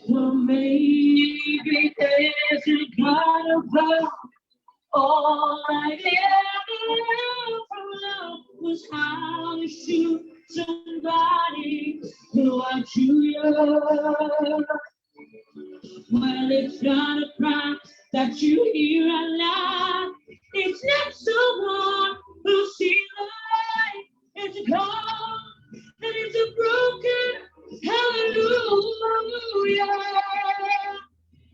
Well, maybe there's a God above. All I ever learned from love was how to shoot somebody who are too young. Well, it's not a price that you hear a lie. It's not someone who sees the light. It's a call and it's a broken hallelujah.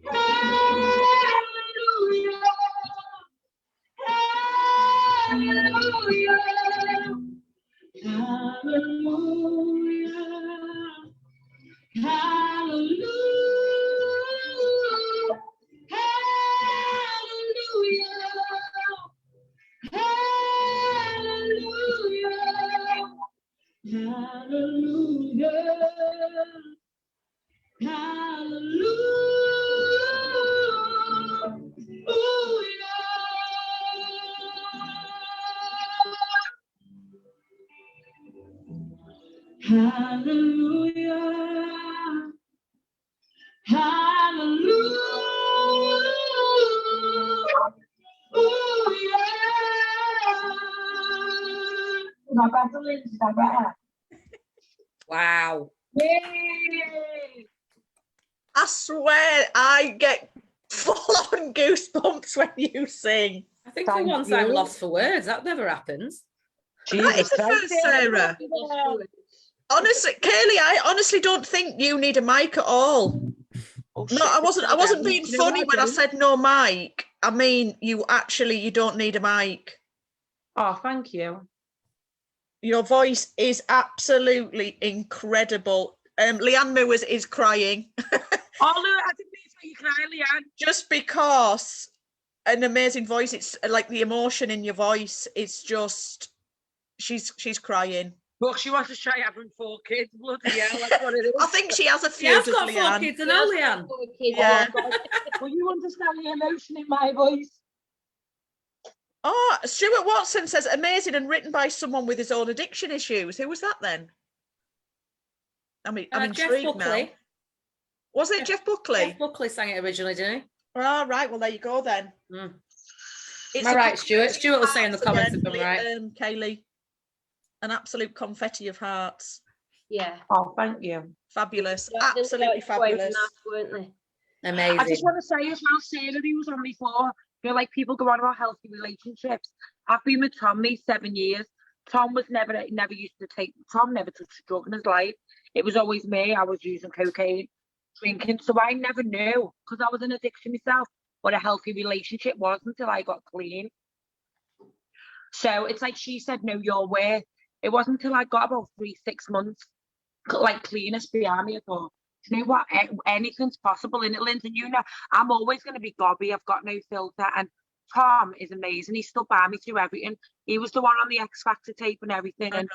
Hallelujah. Hallelujah. Hallelujah. Hallelujah. Hallelujah. Hallelujah. Hallelujah. Hallelujah. Wow. Yay! I swear I get full-on goosebumps when you sing. I think Thank for once I'm you. lost for words. That never happens. That is the first, Sarah. Honestly, Kaylee, I honestly don't think you need a mic at all. Oh, No, I wasn't being You know funny what I when I do? said no mic. I mean, you don't need a mic. Oh, thank you. Your voice is absolutely incredible. Leanne Mewers is crying. Oh, look, I didn't mean to make you cry, Leanne. Just because an amazing voice, it's like the emotion in your voice, it's just, she's crying. Look, she wants to try having 4 kids. Bloody hell, that's what it is. I think she has a She few, has does got 4 Leanne? kids, and all Leanne. Yeah. Will you understand the emotion in my voice? Oh, Stuart Watson says amazing and written by someone with his own addiction issues. Who was that then? I'm Jeff intrigued now. Buckley. Was it Jeff Buckley? Jeff Buckley sang it originally, didn't he? Oh, right. Well, there you go then. Mm. It's Am I a right, Stuart? confetti Stuart will of say in the hearts comments again, if I'm right. Kaylee. An absolute confetti of hearts. Yeah. Oh, thank you. Fabulous. They looked Absolutely quite fabulous. nice, weren't they? Amazing. I just want to say as well, Sarah, who was on before, you know, like people go on about healthy relationships. I've been with Tommy 7 years. Tom never touched a drug in his life. It was always me. I was using cocaine, drinking. So I never knew, because I was in addiction myself, what a healthy relationship was until I got clean. So it's like she said, know your worth. It wasn't until I got about 3-6 months, like cleanest behind me, I thought, you know what, anything's possible in it, Lindsay. You know, I'm always going to be gobby. I've got no filter. And Tom is amazing. He stood by me through everything. He was the one on the X Factor tape and everything. And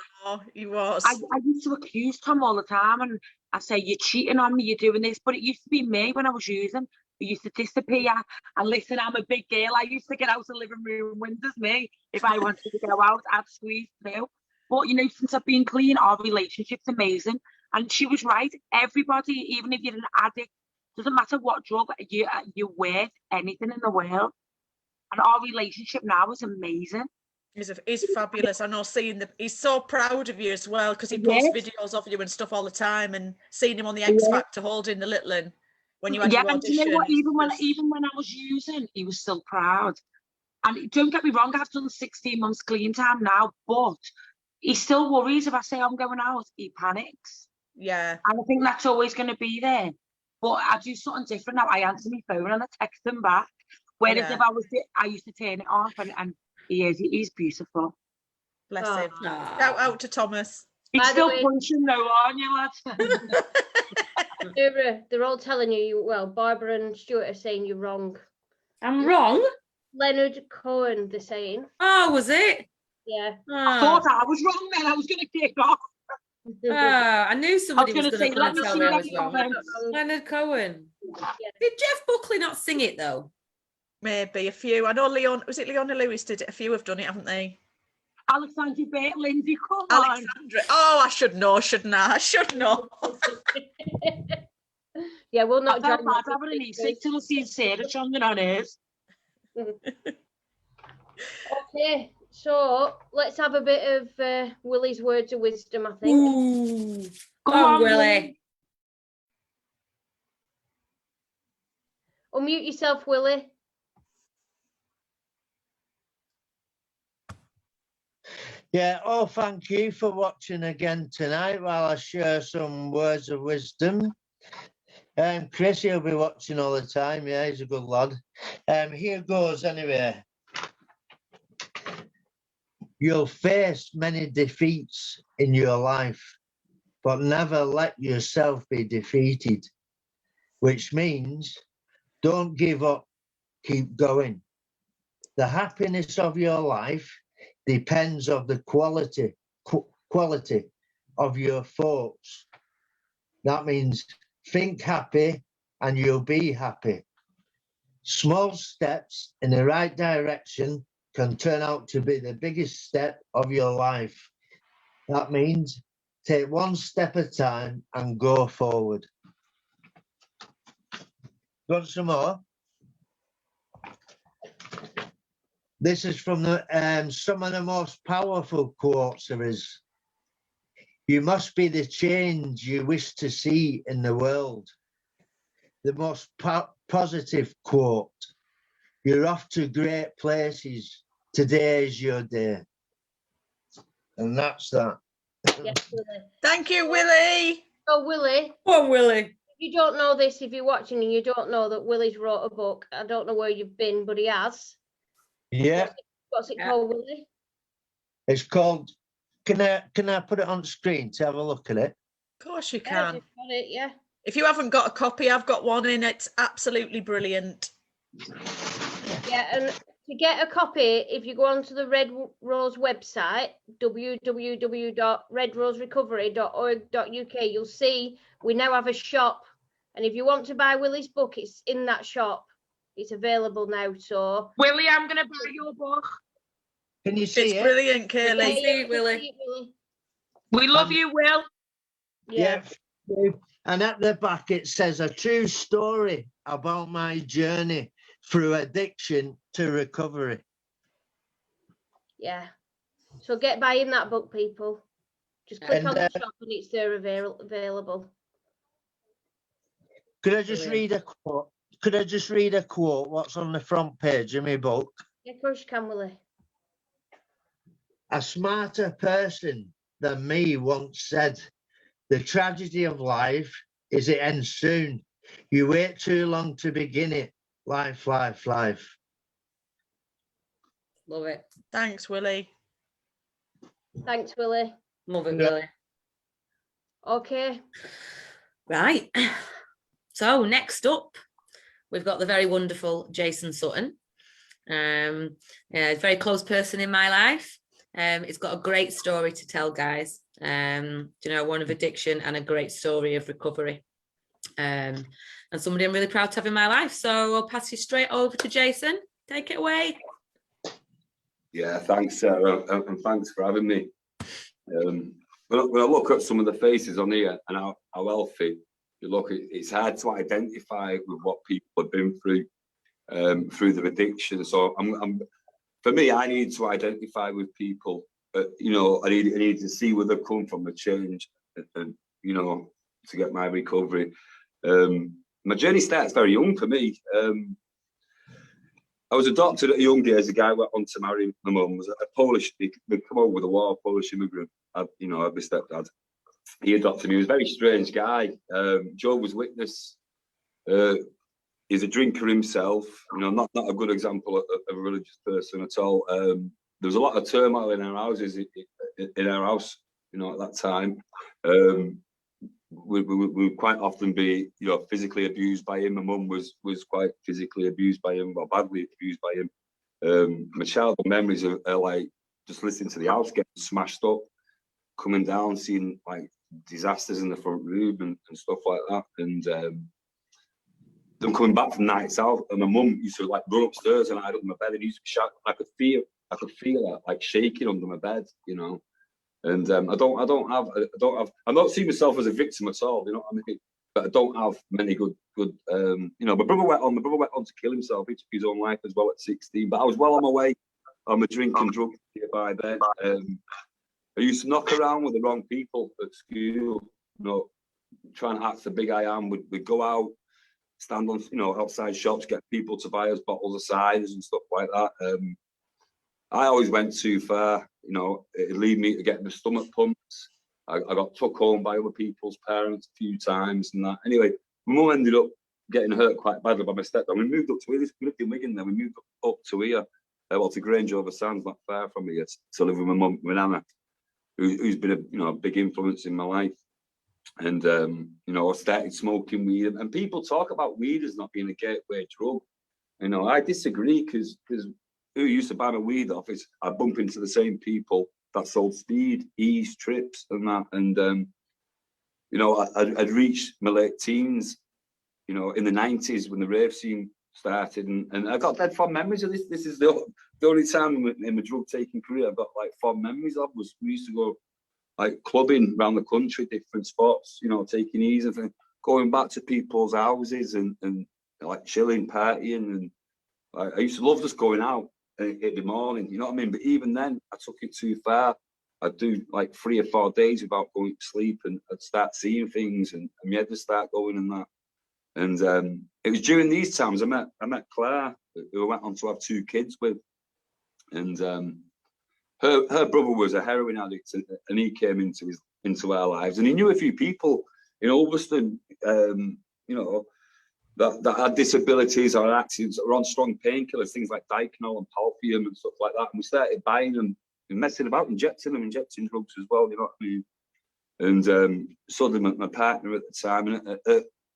He was. I used to accuse Tom all the time. And I say, you're cheating on me, you're doing this. But it used to be me when I was using. It used to disappear. And listen, I'm a big girl. I used to get out the living room windows, me. If I wanted to go out, I'd squeeze through. But, you know, since I've been clean, our relationship's amazing. And she was right. Everybody, even if you're an addict, doesn't matter what drug, you're worth anything in the world. And our relationship now is amazing. He's fabulous. I know he's so proud of you as well, because he posts videos of you and stuff all the time, and seeing him on the X Factor holding the little one when you had your audition. And you know what, even when I was using, he was still proud. And don't get me wrong, I've done 16 months clean time now, but he still worries if I say I'm going out, he panics. Yeah. And I think that's always going to be there. But I do something different now. I answer my phone and I text him back. Whereas if I used to turn it off, and he's beautiful. Bless him. Shout out to Thomas. He's still punching though, aren't you, lads? They're all telling you, well, Barbara and Stuart are saying you're wrong. I'm wrong? Leonard Cohen, they're saying. Oh, was it? Yeah. I thought I was wrong then. I was going to kick off. I knew somebody was going to come and tell me I was wrong. wrong. Leonard Cohen. Yeah. Did Jeff Buckley not sing it though? Maybe a few. I know Leona Lewis did it. A few have done it, haven't they? Alexandra Bate, Lindsay, come on. Alexandra. Oh, I should know, shouldn't I? I should know. Yeah, we'll not I felt bad having an e-cig till I see Sarah chonging on hers. Okay, so let's have a bit of Willie's words of wisdom, I think. Ooh. Go on, Willie. Unmute yourself, Willie. Yeah, thank you for watching again tonight while I share some words of wisdom. Chris, he'll be watching all the time. Yeah, he's a good lad. Here goes anyway. You'll face many defeats in your life, but never let yourself be defeated, which means don't give up, keep going. The happiness of your life depends on the quality of your thoughts. That means think happy and you'll be happy. Small steps in the right direction can turn out to be the biggest step of your life. That means take one step at a time and go forward. Want some more? This is from some of the most powerful quotes there is. You must be the change you wish to see in the world. The most positive quote. You're off to great places. Today is your day. And that's that. Yes, Willie. Thank you, Willie. So, Willie. Go on, Willie. If you don't know this, if you're watching and you don't know that Willie's wrote a book, I don't know where you've been, but he has. Yeah. What's it called, Willie? It's called, can I put it on screen to have a look at it? Of course you Yeah, can. you've got it, yeah. If you haven't got a copy, I've got one in. It's absolutely brilliant. Yeah, and to get a copy, if you go onto the Red Rose website, www.redroserecovery.org.uk, you'll see we now have a shop. And if you want to buy Willie's book, it's in that shop. It's available now. So, Willie, I'm going to buy your book. Can you see It's it? brilliant, Kaylee. See it, Willie. We love you, Will. Yeah. And at the back, it says a true story about my journey through addiction to recovery. Yeah. So get buying that book, people. Just click And, on the shop and it's there available. Could I just Brilliant. read a quote? Could I just read a quote? What's on the front page of my book? Yeah, of course you can, Willie. A smarter person than me once said, "The tragedy of life is it ends soon. You wait too long to begin it. Life, life, life." Love it. Thanks, Willie. Thanks, Willie. Love it, Yeah. Willie. Okay. Right. So next up, we've got the very wonderful Jason Sutton. A very close person in my life. It's got a great story to tell, guys. You know, one of addiction and a great story of recovery. And somebody I'm really proud to have in my life. So I'll pass you straight over to Jason. Take it away. Yeah, thanks, Sarah, and thanks for having me. When I look at some of the faces on here and how healthy you look, it's hard to identify with what people have been through their addiction. So for me, I need to identify with people. You know, I need to see where they've come from, the change, and you know, to get my recovery. My journey starts very young for me. I was adopted at a young age. A guy went on to marry my mum. Was a Polish. They come over with a war, Polish immigrant. You know, I had my stepdad. He adopted me. He was a very strange guy. Jehovah's Witness. He's a drinker himself. You know, not a good example of a religious person at all. There was a lot of turmoil in our houses, in our house. You know, at that time, we would quite often be, you know, physically abused by him. My mum was quite physically abused by him, or badly abused by him. My childhood memories are like just listening to the house getting smashed up, coming down, seeing like disasters in the front room and stuff like that, and them coming back from nights out, and my mum used to like run upstairs and I'd up in my bed and he used to shout. I could feel her like shaking under my bed, you know. And I don't see myself as a victim at all, you know what I mean? But I don't have many good you know. My brother went on to kill himself. He took his own life as well at 16. But I was well on my way on my drink and drug by then. I used to knock around with the wrong people at school, you know, trying to act the big I am. We'd go out, stand on, you know, outside shops, get people to buy us bottles of ciders and stuff like that. I always went too far, you know. It'd lead me to get my stomach pumped. I got took home by other people's parents a few times and that. Anyway, my mum ended up getting hurt quite badly by my stepdad. We moved up to here. We lived in Wigan then. We moved up to here, well, to Grange over Sands, not far from here, to live with my mum, my nana, who's been a big influence in my life. And you know, I started smoking weed, and people talk about weed as not being a gateway drug. You know, I disagree, because who used to buy my weed off is I bump into the same people that sold speed, ease, trips, and that. And you know, I'd reached my late teens, you know, in the 90s when the rave scene started, and I got dead fond memories of this. This is the only time in my drug taking career I've got like fond memories of. Was we used to go like clubbing around the country, different spots, you know, taking ease and things, going back to people's houses and like chilling, partying, and I used to love just going out in the morning, you know what I mean? But even then, I took it too far. I'd do like 3 or 4 days without going to sleep, and I'd start seeing things, and my head would start going and that. And it was during these times I met Claire, who I went on to have 2 kids with, and her brother was a heroin addict, and he came into our lives, and he knew a few people in Ulverston, you know, that had disabilities or accidents, that were on strong painkillers, things like Dycanol and Palfium and stuff like that. And we started buying them and messing about, injecting drugs as well, you know what I mean? And so did my partner at the time. And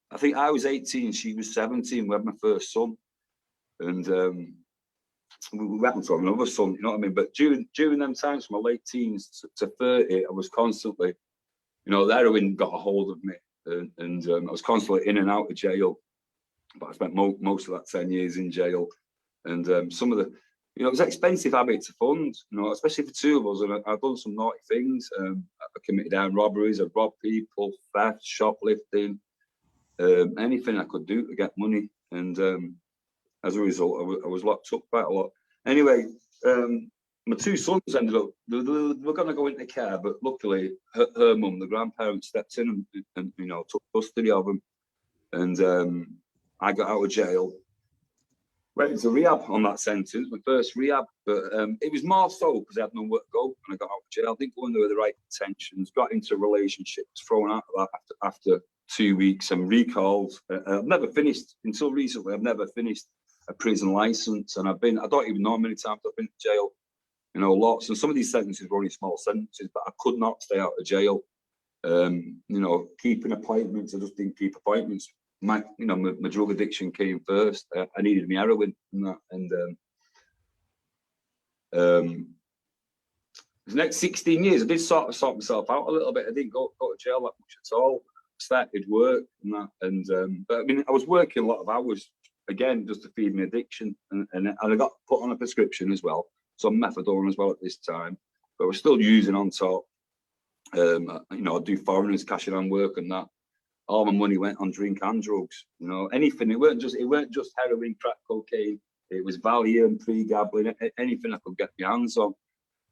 I think I was 18, she was 17, we had my first son. And we went on to have another son, you know what I mean? But during them times, from my late teens to 30, I was constantly, you know, the heroin got a hold of me. And I was constantly in and out of jail. But I spent most of that 10 years in jail, and some of the, you know, it was expensive habit to fund, you know, especially for 2 of us, and I've done some naughty things. I committed armed robberies, I robbed people, theft, shoplifting, anything I could do to get money, and as a result, I was locked up quite a lot. Anyway, my two sons ended up, they were going to go into care, but luckily her mum, the grandparents, stepped in and you know, took custody of them. And I got out of jail, went into rehab on that sentence, my first rehab, but it was more so because I had nowhere to go and I got out of jail. I didn't go in there with the right intentions, got into a relationship, was thrown out of that after 2 weeks and recalled. I've never finished, until recently, I've never finished a prison license, and I don't even know how many times I've been to jail, you know, lots. And some of these sentences were only small sentences, but I could not stay out of jail. You know, keeping appointments, I just didn't keep appointments. My drug addiction came first. I needed my heroin and that, and the next 16 years, I did sort myself out a little bit. I didn't go to jail that much at all. Started work and that, and but I mean, I was working a lot of hours again just to feed my addiction, and I got put on a prescription as well, some methadone as well at this time, but I was still using on top. You know, I'd do foreigners, cashing on work and that. All my money went on drink and drugs, you know, anything. It weren't just heroin, crack cocaine. It was Valium, pre-gambling, anything I could get my hands on.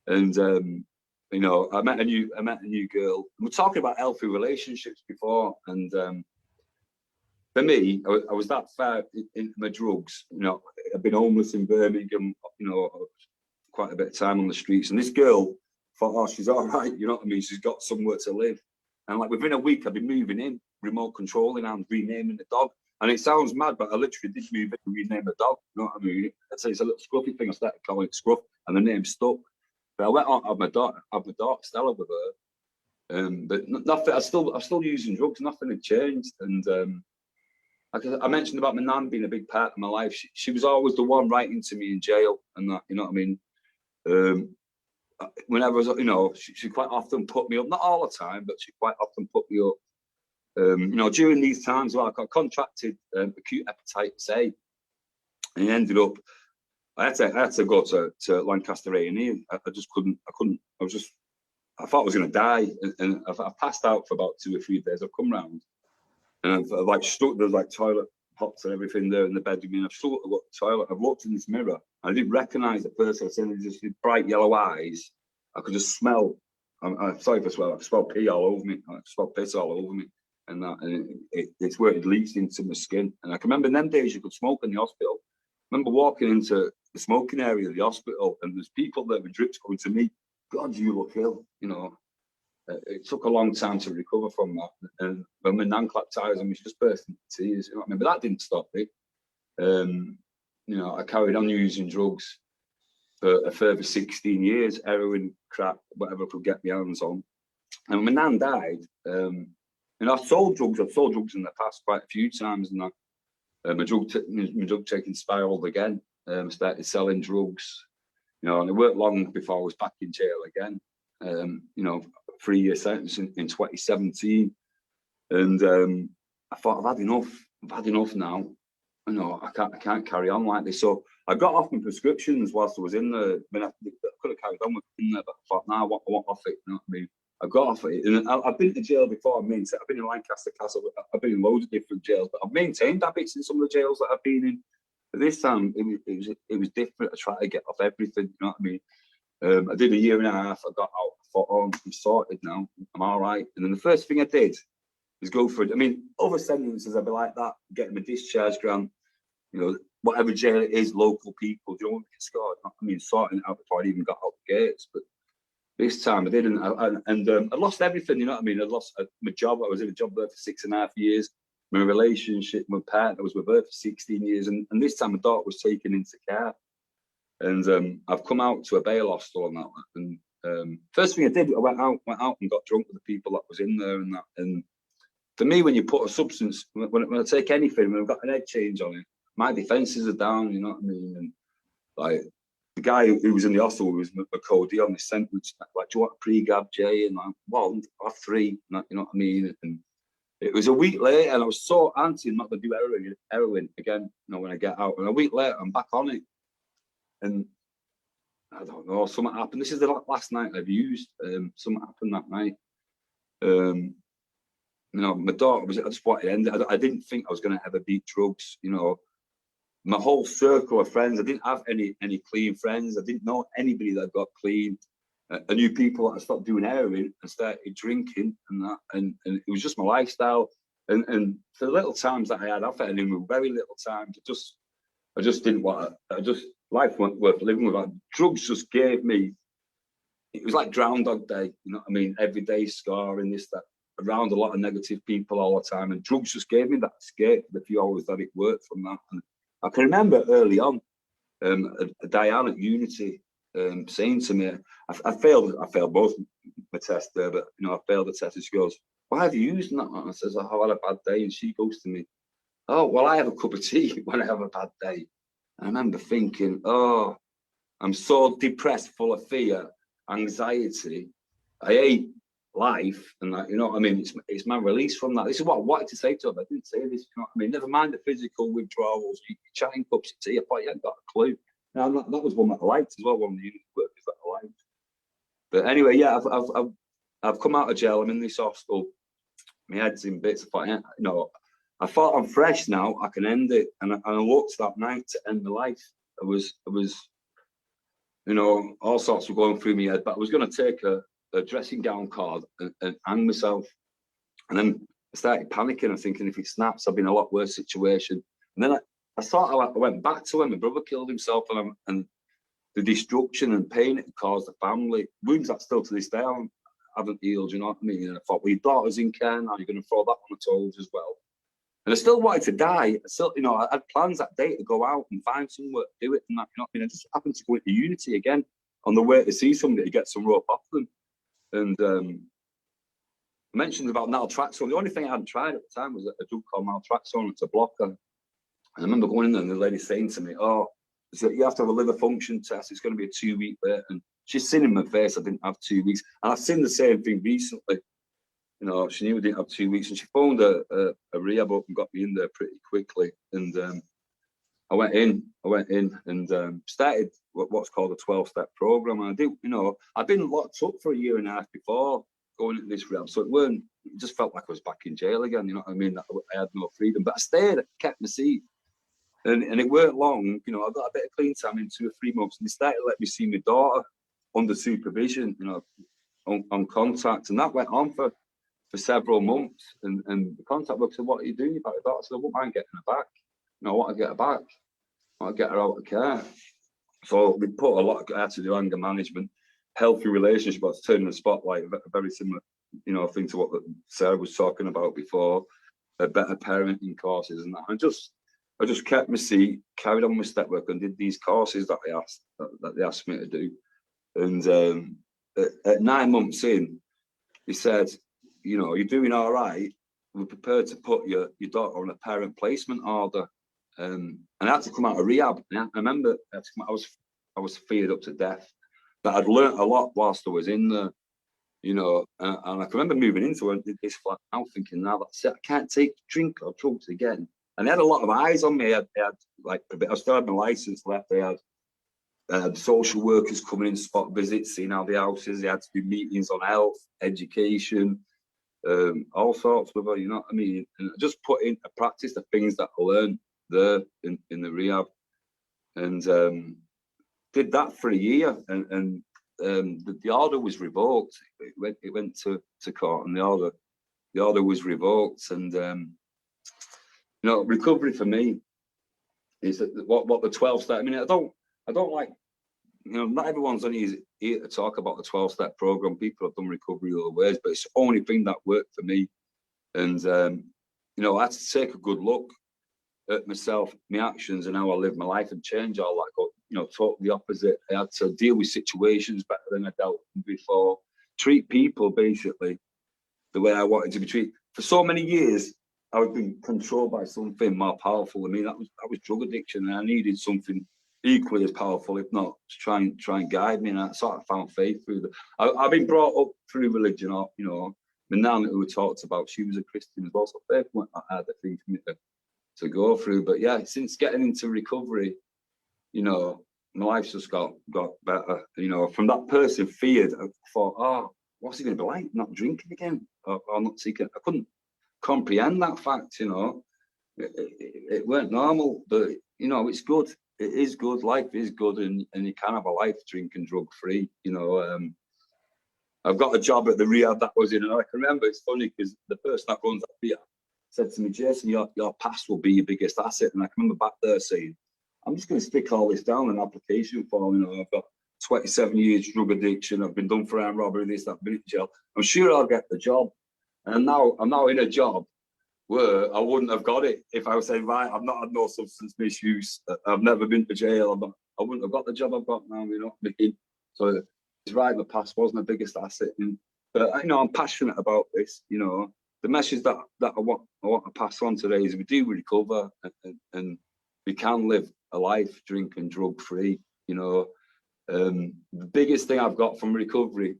And you know, I met a new girl. We're talking about healthy relationships before, and for me, I was that far into my drugs. You know, I've been homeless in Birmingham, you know, quite a bit of time on the streets, and this girl thought, oh, she's all right, you know what I mean? She's got somewhere to live. And like within a week, I'd be moving in, remote controlling and renaming the dog. And it sounds mad, but I literally did move in and rename the dog. You know what I mean? I'd say it's a little scruffy thing. I started calling it Scruff, and the name stuck. But I went on to have my daughter Stella with her. But nothing. I'm still using drugs. Nothing had changed. And like I mentioned about my nan being a big part of my life. She was always the one writing to me in jail, and that. You know what I mean? Whenever I was, you know, she quite often put me up. Not all the time, but she quite often put me up. You know, during these times, well, I got contracted acute hepatitis A, and it ended up. I had to go to Lancaster A&E. I couldn't. I thought I was going to die, and I passed out for about 2 or 3 days. I've come round, and I've like stuck. There's like toilet pots and everything there in the bedroom. And I've stuck at the toilet. I've looked in this mirror. I didn't recognise the person. I said, just bright yellow eyes. I could just smell. I'm sorry for swearing. I smelled pee all over me. I smelled piss all over me, and that. And it's where it leaks into my skin. And I can remember in them days you could smoke in the hospital. I remember walking into the smoking area of the hospital, and there's people there with drips coming to me. God, you look ill. You know, it took a long time to recover from that. And when my nan clapped eyes on me, she just burst into tears. You know what I mean? But that didn't stop me. You know, I carried on using drugs for a further 16 years, heroin, crack, whatever I could get my hands on. And when my nan died, and I've sold drugs in the past quite a few times, and that. My drug taking spiraled again. Started selling drugs, you know, and it weren't long before I was back in jail again. You know, 3-year sentence in 2017, and I thought I've had enough now. You know, I can't carry on like this. So I got off my prescriptions whilst I was in there. I mean, I could have carried on with it in there, but I thought, I want off it. You know what I mean? I got off it, and I've been to jail before. I've been in Lancaster Castle. I've been in loads of different jails, but I've maintained habits in some of the jails that I've been in. But this time, it was different. I tried to get off everything. You know what I mean? I did a year and a half. I got out. I thought, oh, I'm sorted now. I'm all right. And then the first thing I did is go for it. I mean, other sentences, I'd be like that, getting my discharge grant. You know, whatever jail it is, local people. Do you know what I scored? I mean, sorting it out before I even got out the gates, but. This time I didn't, and I lost everything. You know what I mean? I lost my job. I was in a job there for 6.5 years. My relationship, my partner, was with her for 16 years, and this time my daughter was taken into care. And I've come out to a bail hostel and that. And first thing I did, I went out and got drunk with the people that was in there and that. And for me, when you put a substance, when I take anything, when I've got an head change on it, my defences are down. You know what I mean? And like. The guy who was in the hostel was my codie on this sentence, like, do you want a pre-gab, Jay? And I'm, well, I'll have 3, you know what I mean? And it was a week later, and I was so anti not to do heroin again, you know, when I get out. And a week later, I'm back on it. And I don't know, something happened. This is the last night I've used. Something happened that night. You know, my daughter I just wanted to end it. I didn't think I was going to ever beat drugs, you know. my whole circle of friends, I didn't have any clean friends. I didn't know anybody that got clean. I knew people that I stopped doing heroin and started drinking and that, and it was just my lifestyle. And for the little times that I had off it, and in very little times, I just didn't want to, life wasn't worth living without. Drugs just gave me, it was like Groundhog Day, you know what I mean? Every day scarring, this, that, around a lot of negative people all the time. And drugs just gave me that escape for the few hours that it worked from that. And I can remember early on, Diane at Unity saying to me, I failed both my tests there, but you know, I failed the test. And she goes, "Why have you used that?" And I says, "I had a bad day." And she goes to me, "Oh, well, I have a cup of tea when I have a bad day." And I remember thinking, oh, I'm so depressed, full of fear, anxiety. I hate life, and that, you know what I mean? It's my release from that. This is what I wanted to say to her. I didn't say this, you know what I mean? Never mind the physical withdrawals, you chatting cups of tea. I thought you hadn't got a clue. Now, that was one that I liked as well, one of the unit workers that I liked. But anyway, yeah, I've come out of jail. I'm in this hospital. My head's in bits. I thought, you know, I thought I'm fresh now. I can end it. And I looked that night to end my life. I was, you know, all sorts were going through my head. But I was going to take a dressing gown card and hang myself. And then I started panicking and thinking, if it snaps, I'll be in a lot worse situation. And then I went back to when my brother killed himself, and the destruction and pain it caused the family, wounds that still to this day haven't healed, you know what I mean? And I thought, well, your daughter's in care now, you're going to throw that on the toes as well. And I still wanted to die. I still, you know, I had plans that day to go out and find some work, do it, and that, you know what I mean? I just happened to go into Unity again on the way to see somebody to get some rope off them. And I mentioned about naltrexone. The only thing I hadn't tried at the time was a drug called naltrexone. It's a blocker. And I remember going in there and the lady saying to me, "Oh, you have to have a liver function test. It's going to be a 2-week wait." And she's seen in my face I didn't have 2 weeks. And I've seen the same thing recently. You know, she knew I didn't have 2 weeks, and she phoned a rehab up and got me in there pretty quickly. And I went in and started what's called a 12-step program. And I did, you know, I'd been locked up for a year and a half before going into this rehab, so it just felt like I was back in jail again. You know what I mean? I had no freedom, but I stayed, kept my seat. And it weren't long, you know, I got a bit of clean time in 2 or 3 months, and they started to let me see my daughter under supervision, you know, on contact. And that went on for several months. And the contact worker said, "What are you doing about your daughter?" I said, "I won't mind getting her back. You know, I want to get her back. I want to get her out of care." So we put a lot of, I had to do anger management, healthy relationship, but turning the spotlight, a very similar, you know, thing to what Sarah was talking about before, better parenting courses and that. I just kept my seat, carried on my step work, and did these courses that they asked me to do. And at 9 months in, he said, "You know, you're doing all right. We're prepared to put your daughter on a parent placement order." And I had to come out of rehab. I remember I was feared up to death, but I'd learnt a lot whilst I was in there, you know. And I can remember moving into this flat now, thinking, "Now that's it. I can't take drink or drugs again." And they had a lot of eyes on me. I had like I still had my license left. They had social workers coming in, spot visits, seeing how the houses. They had to do meetings on health, education, all sorts of, you know what I mean? And I just put into practice the things that I learned there in the rehab, and did that for a year. And the order was revoked. It went to court, and the order was revoked. And you know, recovery for me is what the 12-step. I mean, I don't like, you know, not everyone's only here to talk about the 12-step program. People have done recovery other ways, but it's the only thing that worked for me. And you know, I had to take a good look at myself, my actions, and how I live my life, and change all that. You know, totally opposite. I had to deal with situations better than I dealt with them before. Treat people basically the way I wanted to be treated. For so many years, I was being controlled by something more powerful than me. That was drug addiction, and I needed something equally as powerful, if not, to try and guide me. And I sort of found faith through that. I've been brought up through religion, or, you know, my nan who we talked about, she was a Christian as well, so faith wasn't that hard thing for me to go through. But yeah, since getting into recovery, you know, my life's just got better. You know, from that person feared, I thought, oh, what's it going to be like not drinking again, or not taking? I couldn't comprehend that fact, you know. It weren't normal, but you know, it's good. It is good. Life is good, and you can have a life drinking drug free. You know, I've got a job at the rehab that was in, and I can remember, it's funny because the person that runs that rehab said to me, Jason, your past will be your biggest asset. And I can remember back there saying, I'm just going to stick all this down an application form. You know, I've got 27 years drug addiction. I've been done for armed robbery, this, that, been in jail. I'm sure I'll get the job. And I'm now in a job where I wouldn't have got it if I was saying, right, I've not had no substance misuse. I've never been to jail. I wouldn't have got the job I've got now. You know, so it's right. The past wasn't the biggest asset. But you know, I'm passionate about this. You know, the message that I want to pass on today is we do recover, and we can live a life drinking drug free. You know, the biggest thing I've got from recovery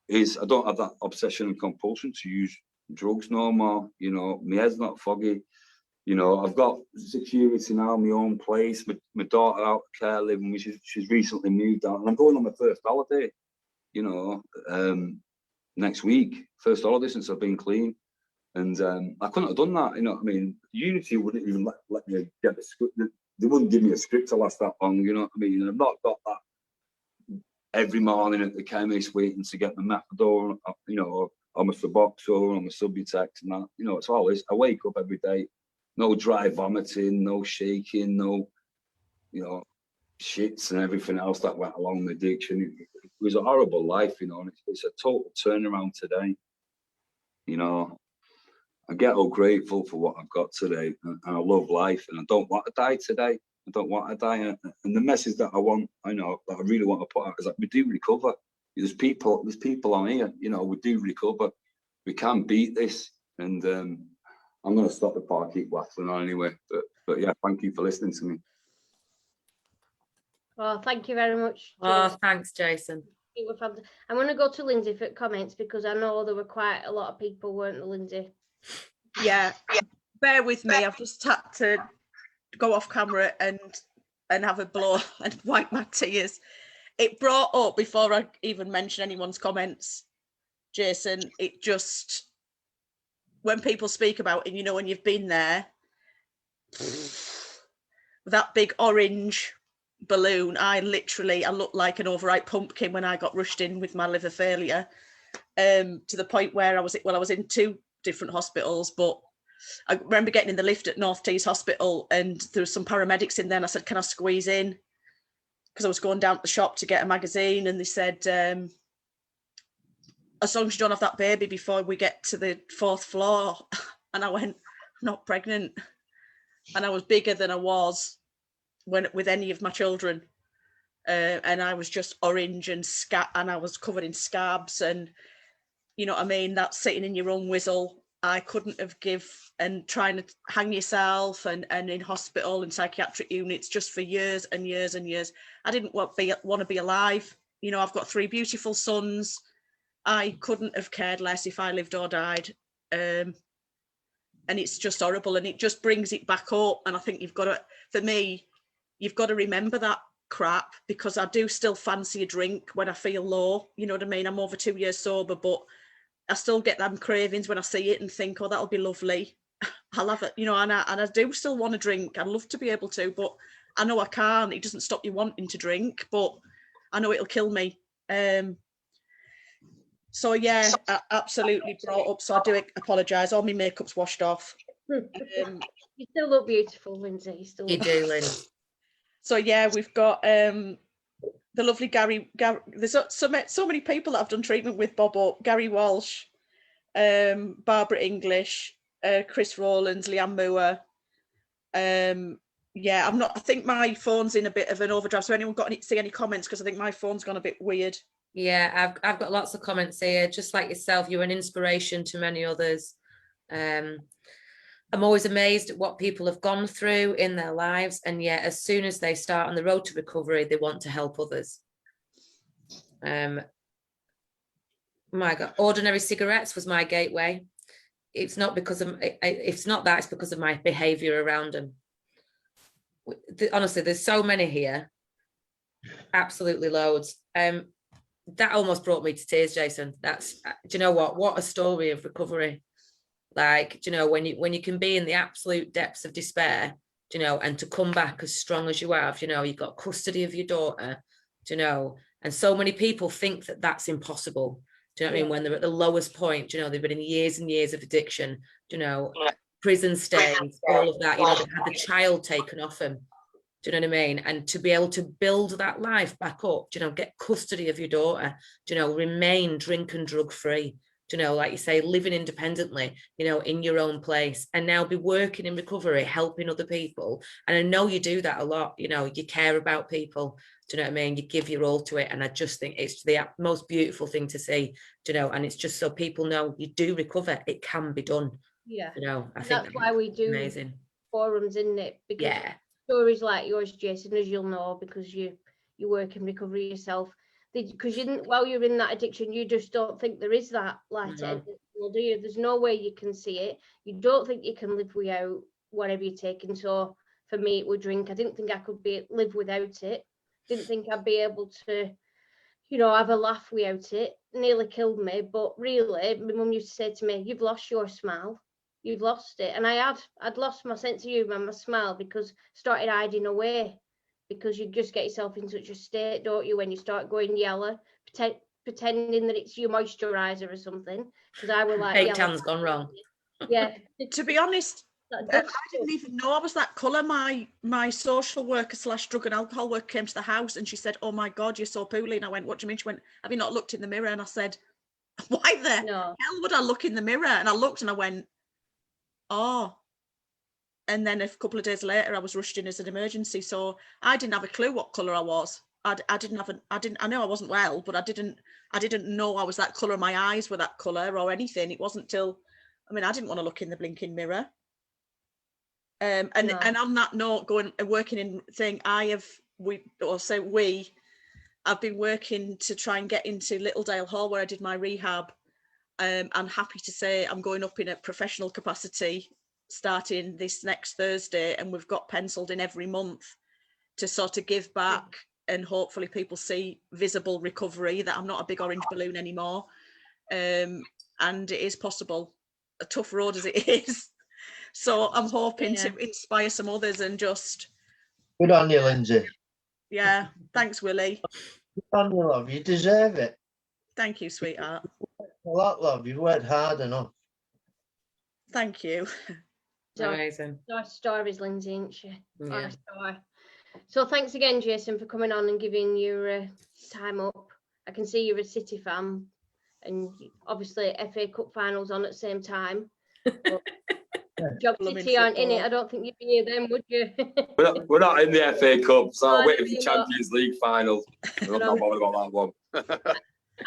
is I don't have that obsession and compulsion to use drugs no more. You know, my head's not foggy. You know, I've got security now, my own place. My daughter out of care living, she's recently moved out, and I'm going on my first holiday. You know, next week, first holiday since I've been clean, and I couldn't have done that. You know what I mean? Unity wouldn't even let me get the script. They wouldn't give me a script to last that long. You know what I mean? And I've not got that every morning at the chemist waiting to get the methadone. You know, or my Suboxone, or my Subutex, and that. You know, it's always, I wake up every day, no dry vomiting, no shaking, no, you know, shits and everything else that went along with addiction. It was a horrible life, you know, and it's a total turnaround today. You know, I get all grateful for what I've got today, and I love life, and I don't want to die today. I don't want to die. And the message that I know, that I really want to put out is that we do recover. There's people on here, you know, we do recover. We can beat this. And I'm going to stop before I keep waffling on anyway. But yeah, thank you for listening to me. Well, thank you very much. Oh, thanks, Jason. I'm going to go to Lindsay for comments, because I know there were quite a lot of people, weren't there, Lindsay? Yeah, bear with me. I've just had to go off camera and have a blow and wipe my tears. It brought up, before I even mention anyone's comments, Jason, it just, when people speak about it, you know, when you've been there, that big orange balloon, I looked like an overripe pumpkin when I got rushed in with my liver failure, to the point where I was in 2 different hospitals. But I remember getting in the lift at North Tees Hospital, and there was some paramedics in there, and I said, can I squeeze in? Because I was going down to the shop to get a magazine, and they said, as long as you don't have that baby before we get to the 4th floor. And I went, I'm not pregnant. And I was bigger than I was with any of my children. And I was just orange and I was covered in scabs, and you know what I mean? That's sitting in your own whistle. I couldn't have and trying to hang yourself and in hospital and psychiatric units just for years and years and years. I didn't want to be alive. You know, I've got 3 beautiful sons. I couldn't have cared less if I lived or died. And it's just horrible, and it just brings it back up. And I think you've got to remember that crap, because I do still fancy a drink when I feel low. You know what I mean? I'm over 2 years sober, but I still get them cravings when I see it and think, oh, that'll be lovely. I love it, you know, and I do still want to drink. I'd love to be able to, but I know I can't. It doesn't stop you wanting to drink, but I know it'll kill me. So yeah, I absolutely brought up. So I do apologise. All my makeup's washed off. You still look beautiful, Lindsay. You do, Lynn. So yeah, we've got the lovely Gary. There's so many people that I've done treatment with. Bob Up, Gary Walsh, Barbara English, Chris Rowlands, Leanne Moore. Yeah, I'm not. I think my phone's in a bit of an overdrive. So anyone see any comments? Because I think my phone's gone a bit weird. Yeah, I've got lots of comments here. Just like yourself, you're an inspiration to many others. I'm always amazed at what people have gone through in their lives, and yet as soon as they start on the road to recovery, they want to help others. My God, ordinary cigarettes was my gateway. It's not because of it's because of my behavior around them. Honestly, there's so many here, absolutely loads. That almost brought me to tears, Jason. Do you know what a story of recovery. Like, do you know, when you can be in the absolute depths of despair you know, and to come back as strong as you have, you know, you've got custody of your daughter, you know, and so many people think that that's impossible. Do you know what I mean? When they're at the lowest point, you know, they've been in years and years of addiction, you know, prison stays, all of that, you know, they've had the child taken off them. Do you know what I mean? And to be able to build that life back up, you know, get custody of your daughter, you know, remain drink and drug free, you know, like you say, living independently, you know, in your own place, and now be working in recovery, helping other people. And I know you do that a lot, you know, you care about people. Do you know what I mean? You give your all to it. And I just think it's the most beautiful thing to see, you know, and it's just so people know you do recover. It can be done. Yeah. You know, I think that's why we do amazing forums, isn't it? Because stories like yours, Jason, as you'll know, because you work in recovery yourself, because while you're in that addiction, you just don't think there is that light at the end of the tunnel, do you? There's no way you can see it. You don't think you can live without whatever you're taking. So for me, it would drink. I didn't think I could live without it. Didn't think I'd be able to, you know, have a laugh without it. Nearly killed me. But really, my mum used to say to me, "You've lost your smile. You've lost it." And I'd lost my sense of humour and my smile, because I started hiding away, because you just get yourself in such a state, don't you, when you start going yellow, pretending that it's your moisturiser or something, because I was like, fake tan's gone wrong. Yeah. To be honest, I didn't even know I was that colour. My social worker / drug and alcohol worker came to the house and she said, "Oh my God, you're so poorly." And I went, "What do you mean?" She went, "Have you not looked in the mirror?" And I said, "Why the hell would I look in the mirror?" And I looked and I went, "Oh." And then a couple of days later, I was rushed in as an emergency. So I didn't have a clue what colour I was. I know I wasn't well, but I didn't know I was that colour. My eyes were that colour or anything. It wasn't till, I mean, I didn't want to look in the blinking mirror. And on that note, going and working in thing, I've been working to try and get into Littledale Hall, where I did my rehab. I'm happy to say I'm going up in a professional capacity starting this next Thursday, and we've got penciled in every month to sort of give back, and hopefully people see visible recovery, that I'm not a big orange balloon anymore. And it is possible, a tough road as it is. So I'm hoping to inspire some others and just... Good on you, Lindsay. Yeah, thanks, Willie. Good on you, love. You deserve it. Thank you, sweetheart. A lot, love. You've worked hard enough. Thank you. Amazing. Nice stories, Lindsay, isn't she? Yeah. Nice story. So thanks again, Jason, for coming on and giving your time up. I can see you're a City fan, and obviously FA Cup finals on at the same time. Job City aren't in it. I don't think you'd be here then, would you? We're not in the FA Cup, so I'll wait for the Champions League final. I'm not bothered about that one.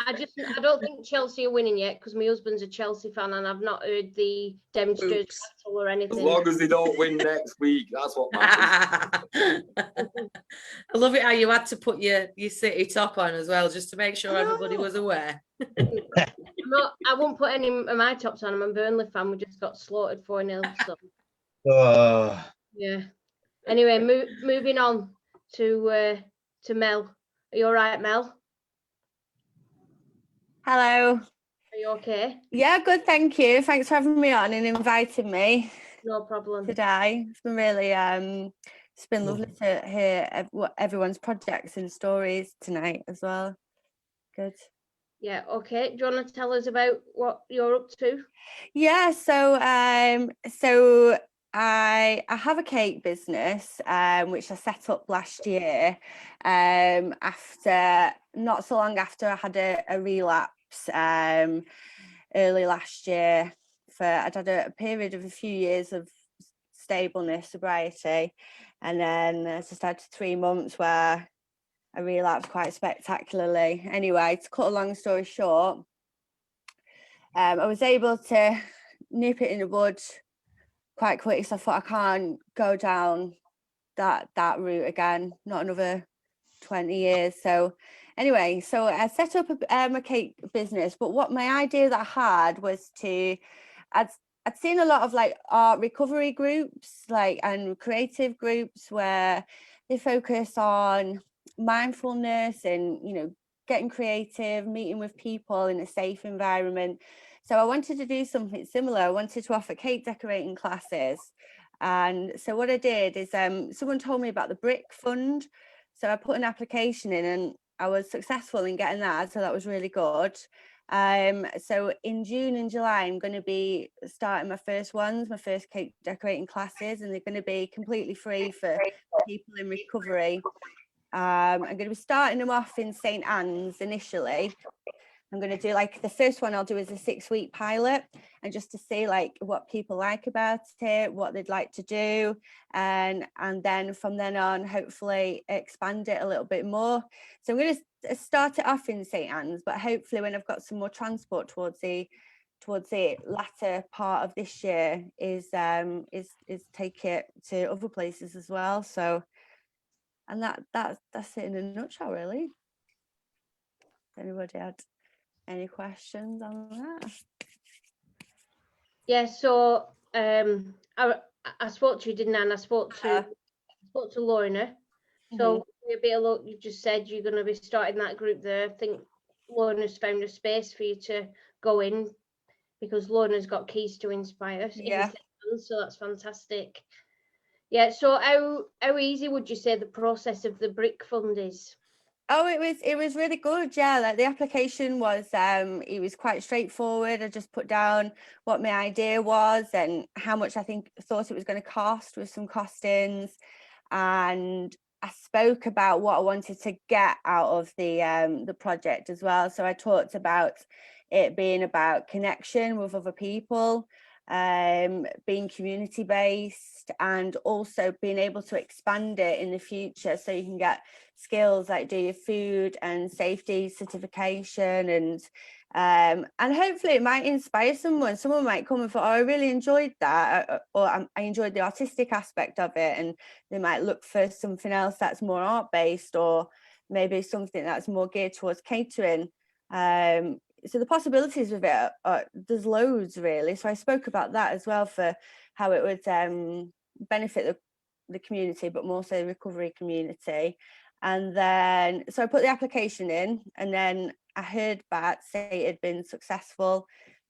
I don't think Chelsea are winning yet, because my husband's a Chelsea fan and I've not heard the Dempsters battle or anything. As long as they don't win next week, that's what matters. I love it how you had to put your City top on as well, just to make sure everybody was aware. I won't put any of my tops on. I'm a Burnley fan. We just got slaughtered 4-0. So. Yeah. Anyway, moving on to Mel. Are you all right, Mel? Hello. Are you okay? Yeah, good, thank you. Thanks for having me on and inviting me. No problem. Today. It's been really it's been lovely to hear everyone's projects and stories tonight as well. Good. Yeah, okay. Do you want to tell us about what you're up to? Yeah, so I have a cake business which I set up last year after not so long after I had a relapse early last year. I'd had a period of a few years of stableness, sobriety, and then I just had 3 months where I relapsed quite spectacularly. Anyway, to cut a long story short, I was able to nip it in the bud quite quick, so I thought I can't go down that route again, not another 20 years. So anyway, so I set up a cake business, but what my idea that I had was I'd seen a lot of like art recovery groups, like, and creative groups where they focus on mindfulness and, you know, getting creative, meeting with people in a safe environment. So I wanted to do something similar. I wanted to offer cake decorating classes And so what I did is someone told me about the Brick Fund. So I put an application in and I was successful in getting that. So that was really good. So in June and July, I'm going to be starting my first cake decorating classes, and they're going to be completely free for people in recovery. I'm going to be starting them off in St Anne's initially. I'm going to do like the first one I'll do is a 6-week pilot, and just to see like what people like about it, what they'd like to do, and then from then on hopefully expand it a little bit more. So I'm going to start it off in St Anne's, but hopefully when I've got some more transport towards the latter part of this year is take it to other places as well. So, and that's it in a nutshell, really. Anybody had any questions on that? Yeah, so I spoke to you, didn't I? And I spoke to Lorna. So a bit of luck, you just said you're going to be starting that group there. I think Lorna's found a space for you to go in, because Lorna's got Keys to Inspire. Yeah. So that's fantastic. Yeah. So how easy would you say the process of the Brick Fund is? Oh, it was really good. Yeah, like the application was it was quite straightforward. I just put down what my idea was and how much I thought it was going to cost, with some costings, and I spoke about what I wanted to get out of the project as well. So I talked about it being about connection with other people, being community based, and also being able to expand it in the future, so you can get skills like do your food and safety certification, and hopefully it might inspire someone might come and thought, oh, I really enjoyed that, or I enjoyed the artistic aspect of it, and they might look for something else that's more art based, or maybe something that's more geared towards catering. So the possibilities with it there's loads, really. So I spoke about that as well, for how it would benefit the community, but more so the recovery community. And then so I put the application in, and then I heard back say it had been successful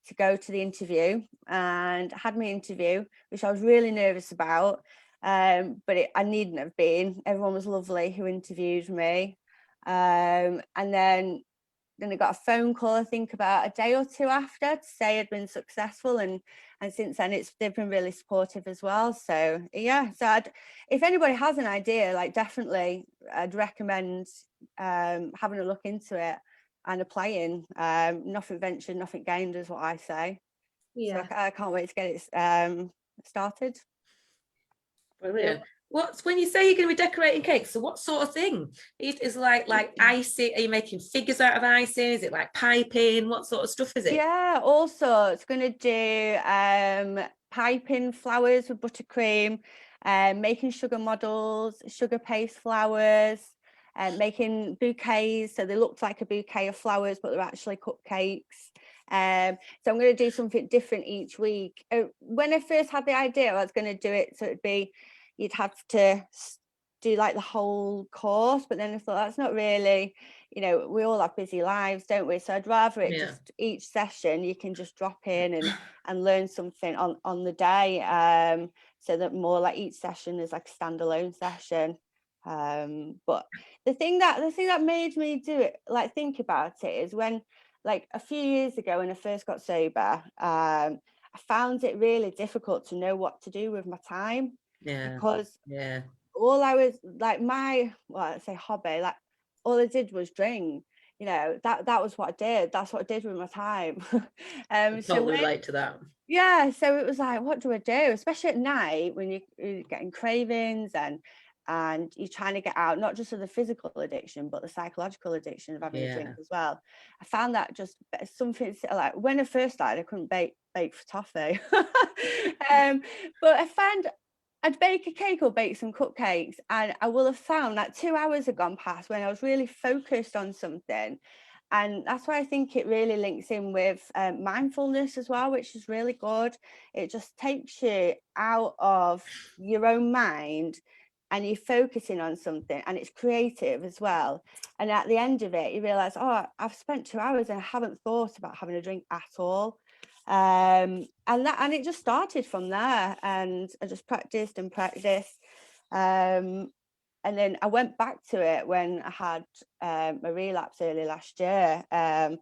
to go to the interview, and had my interview, which I was really nervous about, but I needn't have been. Everyone was lovely who interviewed me, and then I got a phone call, I think about a day or two after, to say I'd been successful, and since then they've been really supportive as well. So yeah, so if anybody has an idea, like definitely I'd recommend having a look into it and applying. Nothing ventured, nothing gained, is what I say. Yeah. So I can't wait to get it started. Brilliant. What's when you say you're going to be decorating cakes? So what sort of thing? Is like icing? Are you making figures out of icing? Is it like piping? What sort of stuff is it? Yeah, also it's going to do piping flowers with buttercream, making sugar models, sugar paste flowers, making bouquets, so they looked like a bouquet of flowers but they're actually cupcakes. So I'm going to do something different each week. When I first had the idea, I was going to do it so it'd be, you'd have to do like the whole course, but then I thought that's not really, we all have busy lives, don't we? So I'd rather it just each session you can just drop in and learn something on the day, so that more like each session is like a standalone session. But the thing that made me do it, like think about it, is when, like a few years ago when I first got sober, I found it really difficult to know what to do with my time, because all I was like, let's say hobby, like all I did was drink. That was what I did. That's what I did with my time. Totally relate to that. Yeah, so it was like, what do I do? Especially at night when you're getting cravings, and you're trying to get out, not just of the physical addiction, but the psychological addiction of having a drink as well. I found that just something like when I first started, I couldn't bake for toffee. But I found I'd bake a cake or bake some cupcakes, and I will have found that 2 hours had gone past when I was really focused on something. And that's why I think it really links in with mindfulness as well, which is really good. It just takes you out of your own mind and you're focusing on something, and it's creative as well. And at the end of it, you realize, oh, I've spent 2 hours and I haven't thought about having a drink at all. And it just started from there, and I just practiced and practiced. And then I went back to it when I had a relapse early last year. I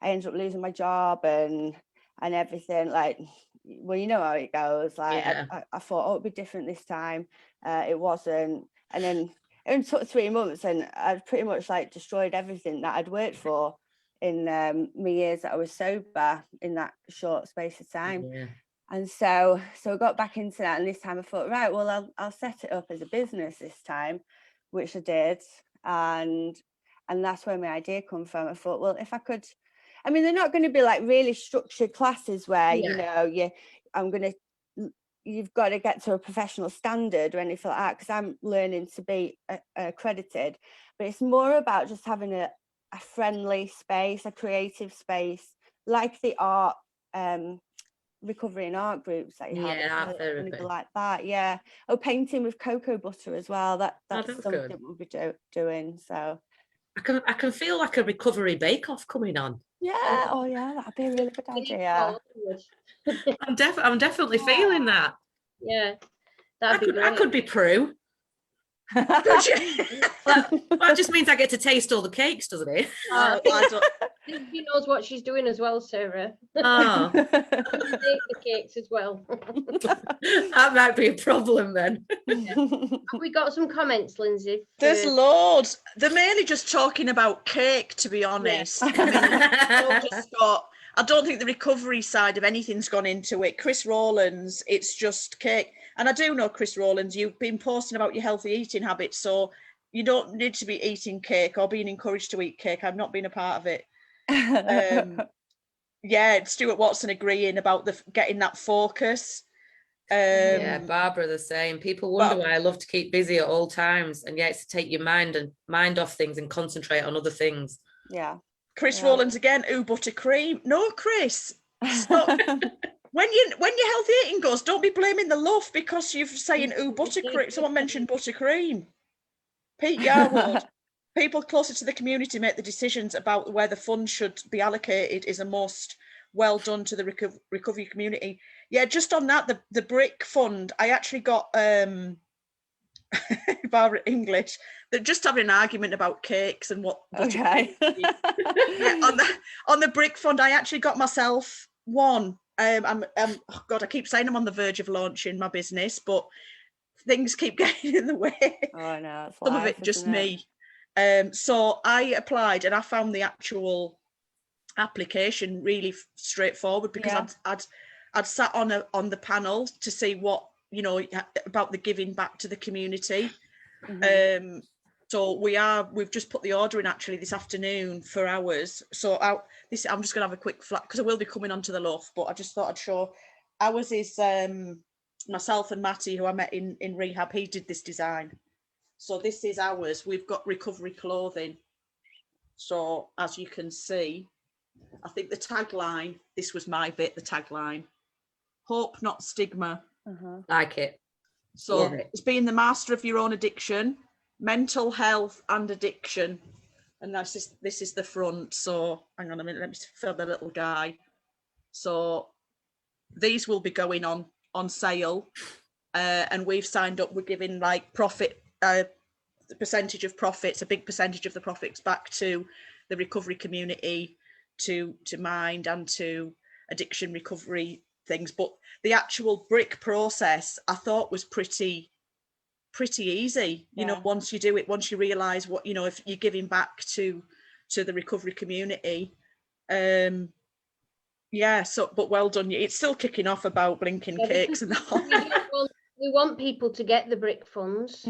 ended up losing my job and everything. Like, well, you know how it goes. Like, Yeah. I thought, oh, it'd be different this time. It wasn't. And then it only took 3 months, and I'd pretty much like destroyed everything that I'd worked for in my years that I was sober in that short space of time. Yeah. And so I got back into that, and this time I thought, right, well, I'll set it up as a business this time, which I did, and that's where my idea come from. I thought, well, if I could, I mean, they're not going to be like really structured classes where you know you've got to get to a professional standard or anything like that, because I'm learning to be accredited, but it's more about just having a friendly space, a creative space, like the art recovery and art groups that you have. Art It's going to be therapy. like that, yeah. Oh, painting with cocoa butter as well. That's that's something good. we'll be doing. So I can feel like a recovery bake-off coming on. yeah, oh yeah, that'd be a really good idea. I'm definitely feeling that. Yeah, that'd be great. I could be Prue. That just means I get to taste all the cakes, doesn't it? I think she knows what she's doing as well, Sarah. Oh. The cakes as well. That might be a problem then. Have we got some comments, Lindsay? There's loads. They're mainly just talking about cake, to be honest. I don't think the recovery side of anything's gone into it. Chris Rowlands, it's just cake. And I do know, Chris Rowlands, you've been posting about your healthy eating habits, so you don't need to be eating cake or being encouraged to eat cake. I've not been a part of it. Yeah, Stuart Watson agreeing about getting that focus. Yeah, Barbara the same. People wonder why I love to keep busy at all times, and yet it's to take your mind off things and concentrate on other things. Yeah. Chris Rowlands again. Ooh, buttercream. No, Chris. Stop. When your healthy eating goes, don't be blaming the LUF because you're saying ooh, buttercream. Someone mentioned buttercream. Pete Yarwood. People closer to the community make the decisions about where the funds should be allocated is a must. Well done to the recovery community. Yeah, just on that, the brick fund, I actually got Barbara English. They're just having an argument about cakes and what. Okay. Yeah, on the brick fund, I actually got myself one. Oh God, I keep saying I'm on the verge of launching my business, but things keep getting in the way. Oh no, it's some of it just me. So I applied and I found the actual application really straightforward because I'd sat on the panel to see what about the giving back to the community. Mm-hmm. So we've just put the order in actually this afternoon for ours. So I'm just gonna have a quick flat because I will be coming onto the LUF, but I just thought I'd show. Ours is myself and Matty, who I met in rehab. He did this design. So this is ours. We've got recovery clothing. So as you can see, I think the tagline, this was my bit, the tagline, hope, not stigma. Like it. So it's being the master of your own addiction, mental health and addiction. And this is the front. So hang on a minute, let me fill the little guy. So these will be going on sale. And we've signed up, we're giving like profit, the percentage of profits, a big percentage of the profits back to the recovery community, to Mind and to addiction recovery things. But the actual brick process I thought was pretty easy. You know, once you do it, once you realize what, if you're giving back to the recovery community. But well done. It's still kicking off about blinking cakes and all. We want people to get the brick funds.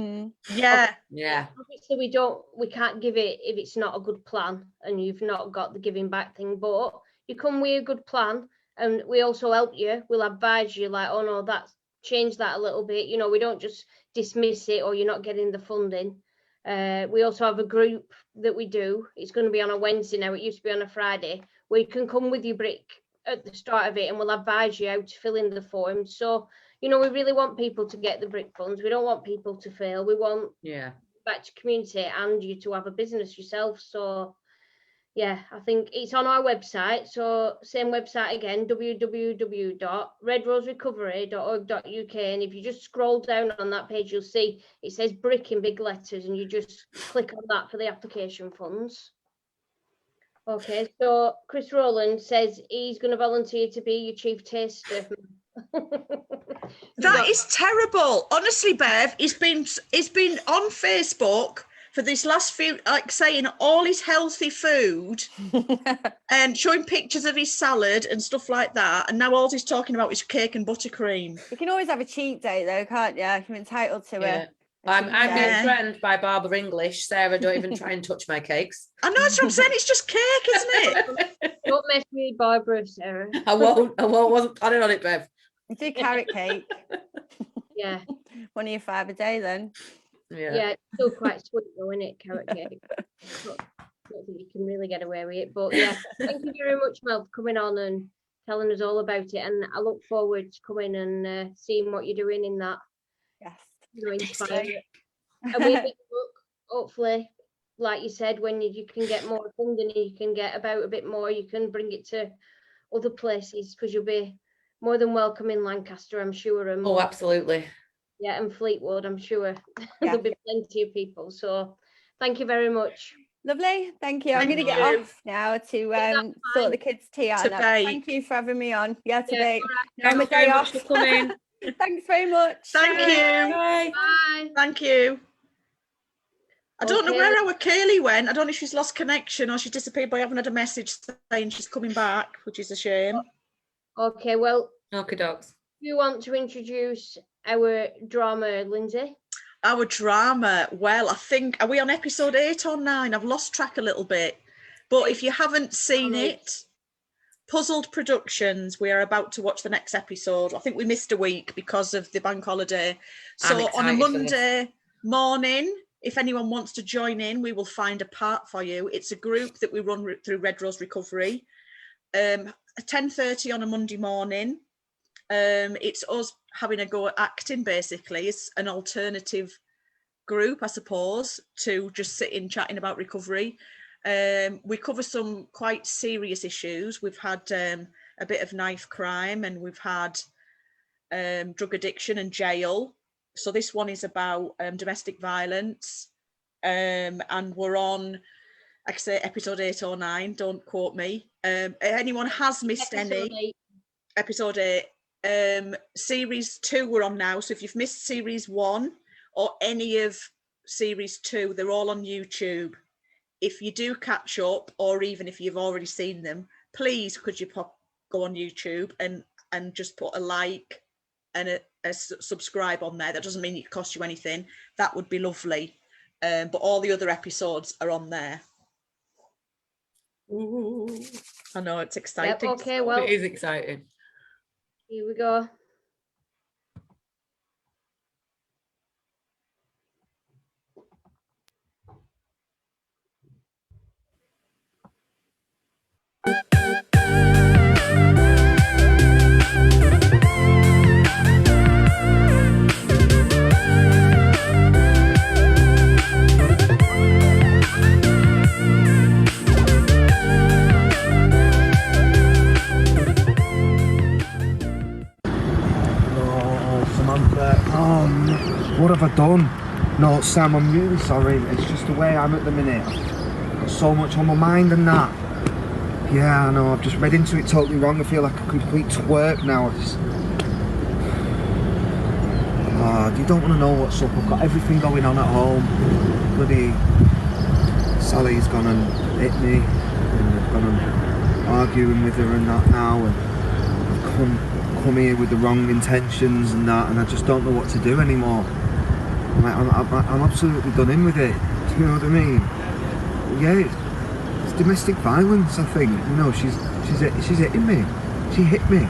Yeah. Obviously we can't give it if it's not a good plan and you've not got the giving back thing, but you come with a good plan and we also help you. We'll advise you like, oh no, change that a little bit. We don't just dismiss it or you're not getting the funding. We also have a group that we do. It's going to be on a Wednesday now. It used to be on a Friday, where you can come with your brick at the start of it and we'll advise you how to fill in the form. So we really want people to get the brick funds. We don't want people to fail. We want back to community and you to have a business yourself. So Yeah, I think it's on our website. So same website again, www.redroserecovery.org.uk. And if you just scroll down on that page, you'll see it says BRIC in big letters, and you just click on that for the application funds. Okay, so Chris Rowland says he's going to volunteer to be your chief taster. That is terrible. Honestly, Bev, he's been on Facebook for this last few, like saying all his healthy food and showing pictures of his salad and stuff like that. And now all he's talking about is cake and buttercream. You can always have a cheat day though, can't you? You're entitled to it. I'm being threatened by Barbara English. Sarah, don't even try and touch my cakes. I know, that's what I'm saying. It's just cake, isn't it? Don't mess with Barbara, Sarah. I won't. Wasn't planning on it, Bev. Do carrot cake. Yeah. One of your 5 a day then. Yeah, it's still quite sweet though, isn't it, carrot cake? I don't think you can really get away with it. But yeah, thank you very much, Mel, for coming on and telling us all about it. And I look forward to coming and seeing what you're doing in that. Yes. You know, inspired. And we look, hopefully, like you said, when you can get more funding, you can get about a bit more, you can bring it to other places, because you'll be more than welcome in Lancaster, I'm sure. And Oh, absolutely. Yeah, and Fleetwood, I'm sure. There'll be plenty of people. So thank you very much. Lovely, thank you. I'm going to get off now to sort the kids' tea out. Thank you for having me on. Yeah, today. Thank you very much for coming. Thanks very much. Thank you. Bye. Thank you. I don't know where our Kaylee went. I don't know if she's lost connection or she disappeared, but I haven't had a message saying she's coming back, which is a shame. Okay, well, okay, dogs. You want to introduce our drama, Lindsay? Our drama, well, I think, are we on episode 8 or 9? I've lost track a little bit. But if you haven't seen it, Puzzled Productions, we are about to watch the next episode. I think we missed a week because of the bank holiday. So on a Monday morning, if anyone wants to join in, we will find a part for you. It's a group that we run through Red Rose Recovery. 10:30 on a Monday morning. It's us having a go at acting, basically. It's an alternative group, I suppose, to just sitting chatting about recovery. We cover some quite serious issues. We've had a bit of knife crime, and we've had drug addiction and jail. So this one is about domestic violence, and we're on, like I say, episode 8 or 9. Don't quote me. Anyone has missed episode 8. Series 2 we're on now, so if you've missed series 1 or any of series 2, they're all on YouTube. If you do catch up, or even if you've already seen them, please could you go on YouTube and just put a like and a subscribe on there. That doesn't mean it costs you anything. That would be lovely. But all the other episodes are on there. Ooh. I know, it's exciting. Yep, okay, well, it is exciting. Here we go. What have I done? No, Sam, I'm really sorry. It's just the way I'm at the minute. I've got so much on my mind and that. Yeah, I know, I've just read into it totally wrong. I feel like a complete twerp now. You don't want to know what's up. I've got everything going on at home. Bloody Sally's gone and hit me, and I've gone and arguing with her and that now, and I've come here with the wrong intentions and that, and I just don't know what to do anymore. I'm absolutely done in with it. Do you know what I mean? Yeah, it's domestic violence. I think, you know, she's hitting me. She hit me.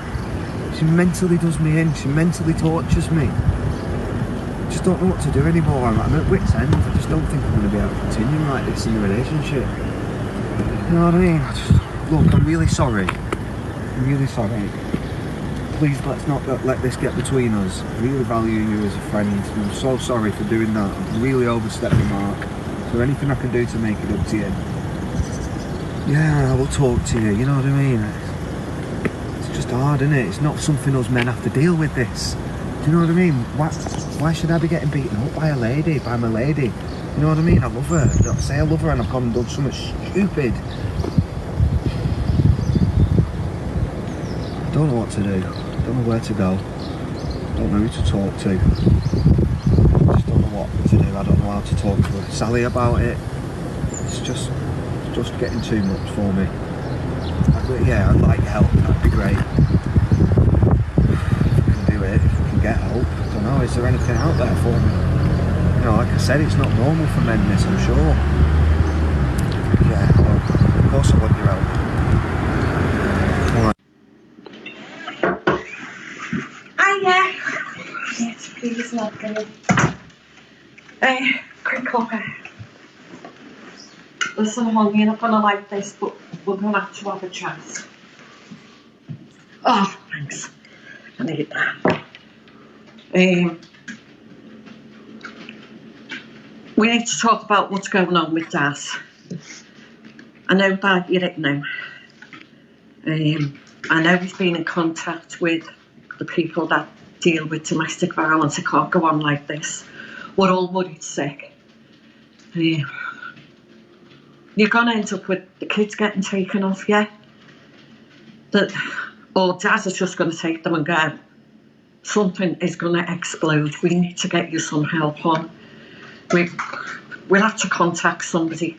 She mentally does me in. She mentally tortures me. I just don't know what to do anymore. I'm at wit's end. I just don't think I'm going to be able to continue like this in a relationship. You know what I mean? Look, I'm really sorry. I'm really sorry. Please, let's not let this get between us. I really value you as a friend. I'm so sorry for doing that. I've really overstepped the mark. Is there anything I can do to make it up to you? yeah, I will talk to you, you know what I mean? It's just hard, isn't it? It's not something us men have to deal with this. Do you know what I mean? Why should I be getting beaten up by a lady, by my lady? You know what I mean? I love her. I say I love her and I've gone and done something stupid. I don't know what to do. I don't know where to go. I don't know who to talk to. I just don't know what to do. I don't know how to talk to Sally about it. It's just getting too much for me. Yeah, I'd like help. That'd be great. If we can do it, if we can get help. I don't know. Is there anything out there for me? You know, like I said, it's not normal for men, this, I'm sure. Yeah, well, of course I want your help. Hiya. Yes, please, not good. Quick copper. Listen, hon, you're not gonna like this, but we're gonna have a chat. Oh, thanks. I need that. We need to talk about what's going on with Dad. I know that you didn't know. I know he's been in contact with the people that deal with domestic violence. It can't go on like this. We're all worried sick. You're going to end up with the kids getting taken off, yeah? Or Dad is just going to take them and go. Something is going to explode. We need to get you some help on. We'll have to contact somebody.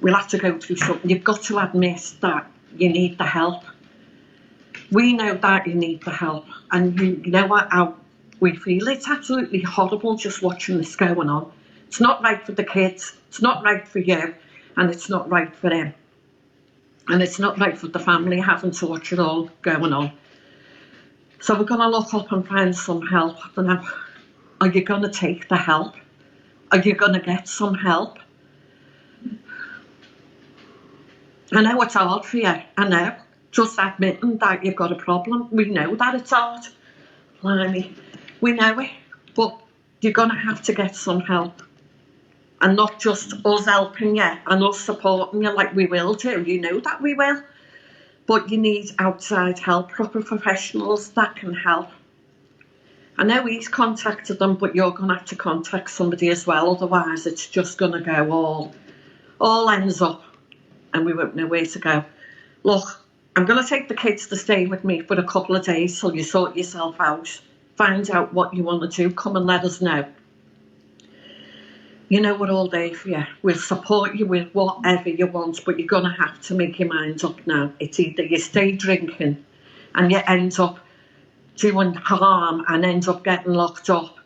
We'll have to go through something. You've got to admit that you need the help. We know that you need the help. And you know what, how we feel. It's absolutely horrible just watching this going on. It's not right for the kids. It's not right for you. And it's not right for them. And it's not right for the family having to watch it all going on. So we're going to look up and find some help. I don't know. Are you going to take the help? Are you going to get some help? I know it's hard for you. I know. Just admitting that you've got a problem. We know that it's hard. Blimey. We know it. But you're going to have to get some help. And not just us helping you and us supporting you like we will do. You know that we will. But you need outside help, proper professionals that can help. I know he's contacted them, but you're going to have to contact somebody as well. Otherwise, it's just going to go all ends up and we won't know where to go. Look, I'm going to take the kids to stay with me for a couple of days till you sort yourself out. Find out what you want to do. Come and let us know. You know we're all there for you. We'll support you with whatever you want, but you're going to have to make your mind up now. It's either you stay drinking and you end up doing harm and end up getting locked up,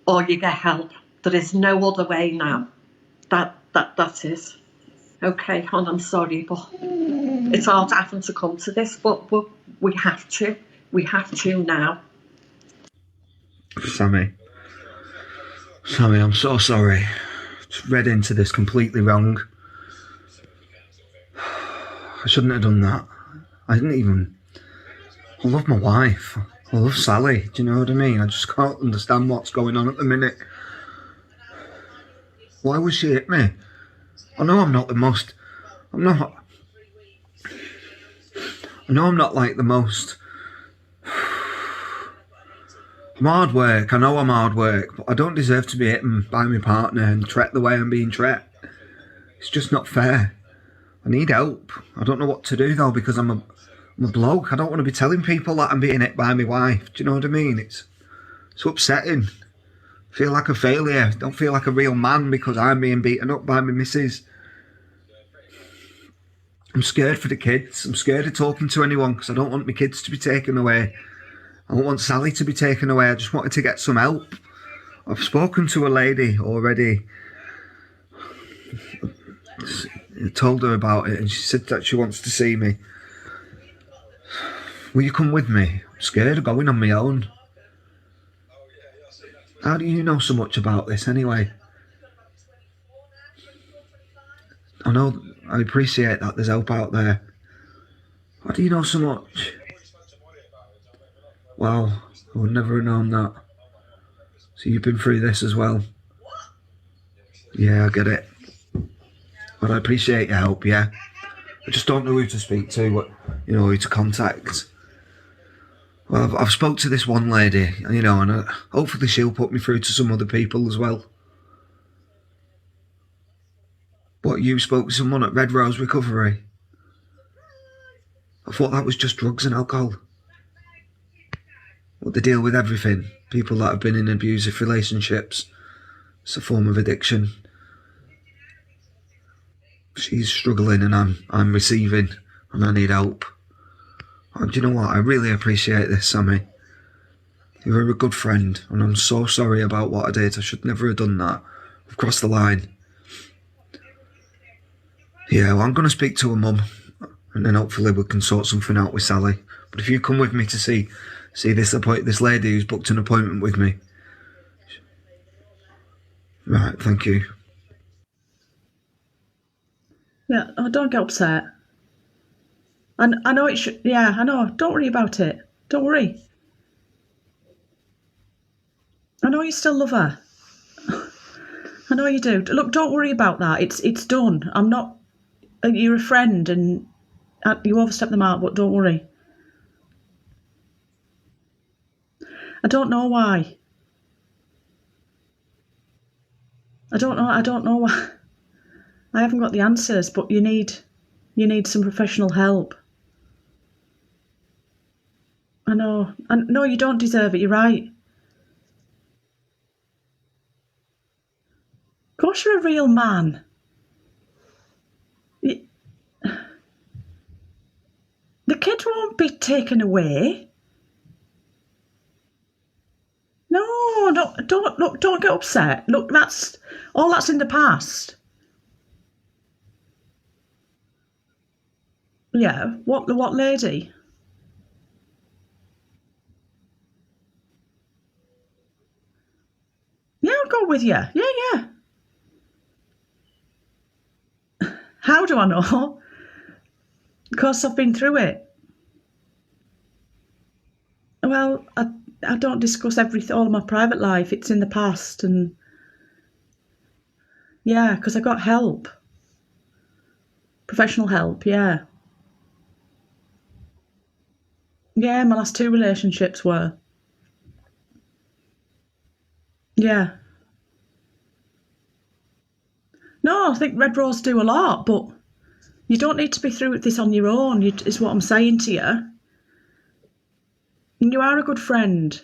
or you get help. There is no other way now. That's it. Okay, hon, I'm sorry, but it's hard having to come to this, but we have to. We have to now. Sammy, I'm so sorry. Just read into this completely wrong. I shouldn't have done that. I love my wife. I love Sally. Do you know what I mean? I just can't understand what's going on at the minute. Why would she hit me? I know I'm not like the most... I'm hard work. I know I'm hard work, but I don't deserve to be hit by my partner and treated the way I'm being treated. It's just not fair. I need help. I don't know what to do though, because I'm a bloke. I don't want to be telling people that I'm being hit by my wife. Do you know what I mean? It's upsetting. I feel like a failure. I don't feel like a real man because I'm being beaten up by my missus. I'm scared for the kids. I'm scared of talking to anyone because I don't want my kids to be taken away. I don't want Sally to be taken away. I just wanted to get some help. I've spoken to a lady already. I told her about it and she said that she wants to see me. Will you come with me? I'm scared of going on my own. How do you know so much about this anyway? I know, I appreciate that there's help out there. How do you know so much? Wow, I would never have known that. So you've been through this as well? Yeah, I get it. But I appreciate your help, yeah? I just don't know who to speak to, who to contact. Well, I've spoke to this one lady, and hopefully she'll put me through to some other people as well. But you spoke to someone at Red Rose Recovery? I thought that was just drugs and alcohol. Well, they deal with everything. People that have been in abusive relationships. It's a form of addiction. She's struggling and I'm receiving, and I need help. And do you know what? I really appreciate this, Sammy. You're a good friend, and I'm so sorry about what I did. I should never have done that. I've crossed the line. Yeah, well, I'm going to speak to her mum, and then hopefully we can sort something out with Sally. But if you come with me to see this lady who's booked an appointment with me. Right, thank you. Yeah, oh, don't get upset. I know it should, yeah, I know. Don't worry about it. Don't worry. I know you still love her. I know you do. Look, don't worry about that. It's done. I'm not, you're a friend and you overstepped the mark, but don't worry. I don't know why. I don't know why. I haven't got the answers, but you need some professional help. I know. And no, you don't deserve it. You're right. Of course, you're a real man. The kid won't be taken away. No, don't get upset. Look, that's in the past. Yeah, what lady? Yeah, I'll go with you. Yeah. How do I know? Because I've been through it. Well, I don't discuss all of my private life. It's in the past, and yeah, because I got help. Professional help, yeah. Yeah, my last 2 relationships were. Yeah. No, I think Red Rose do a lot, but you don't need to be through this on your own, is what I'm saying to you. And you are a good friend.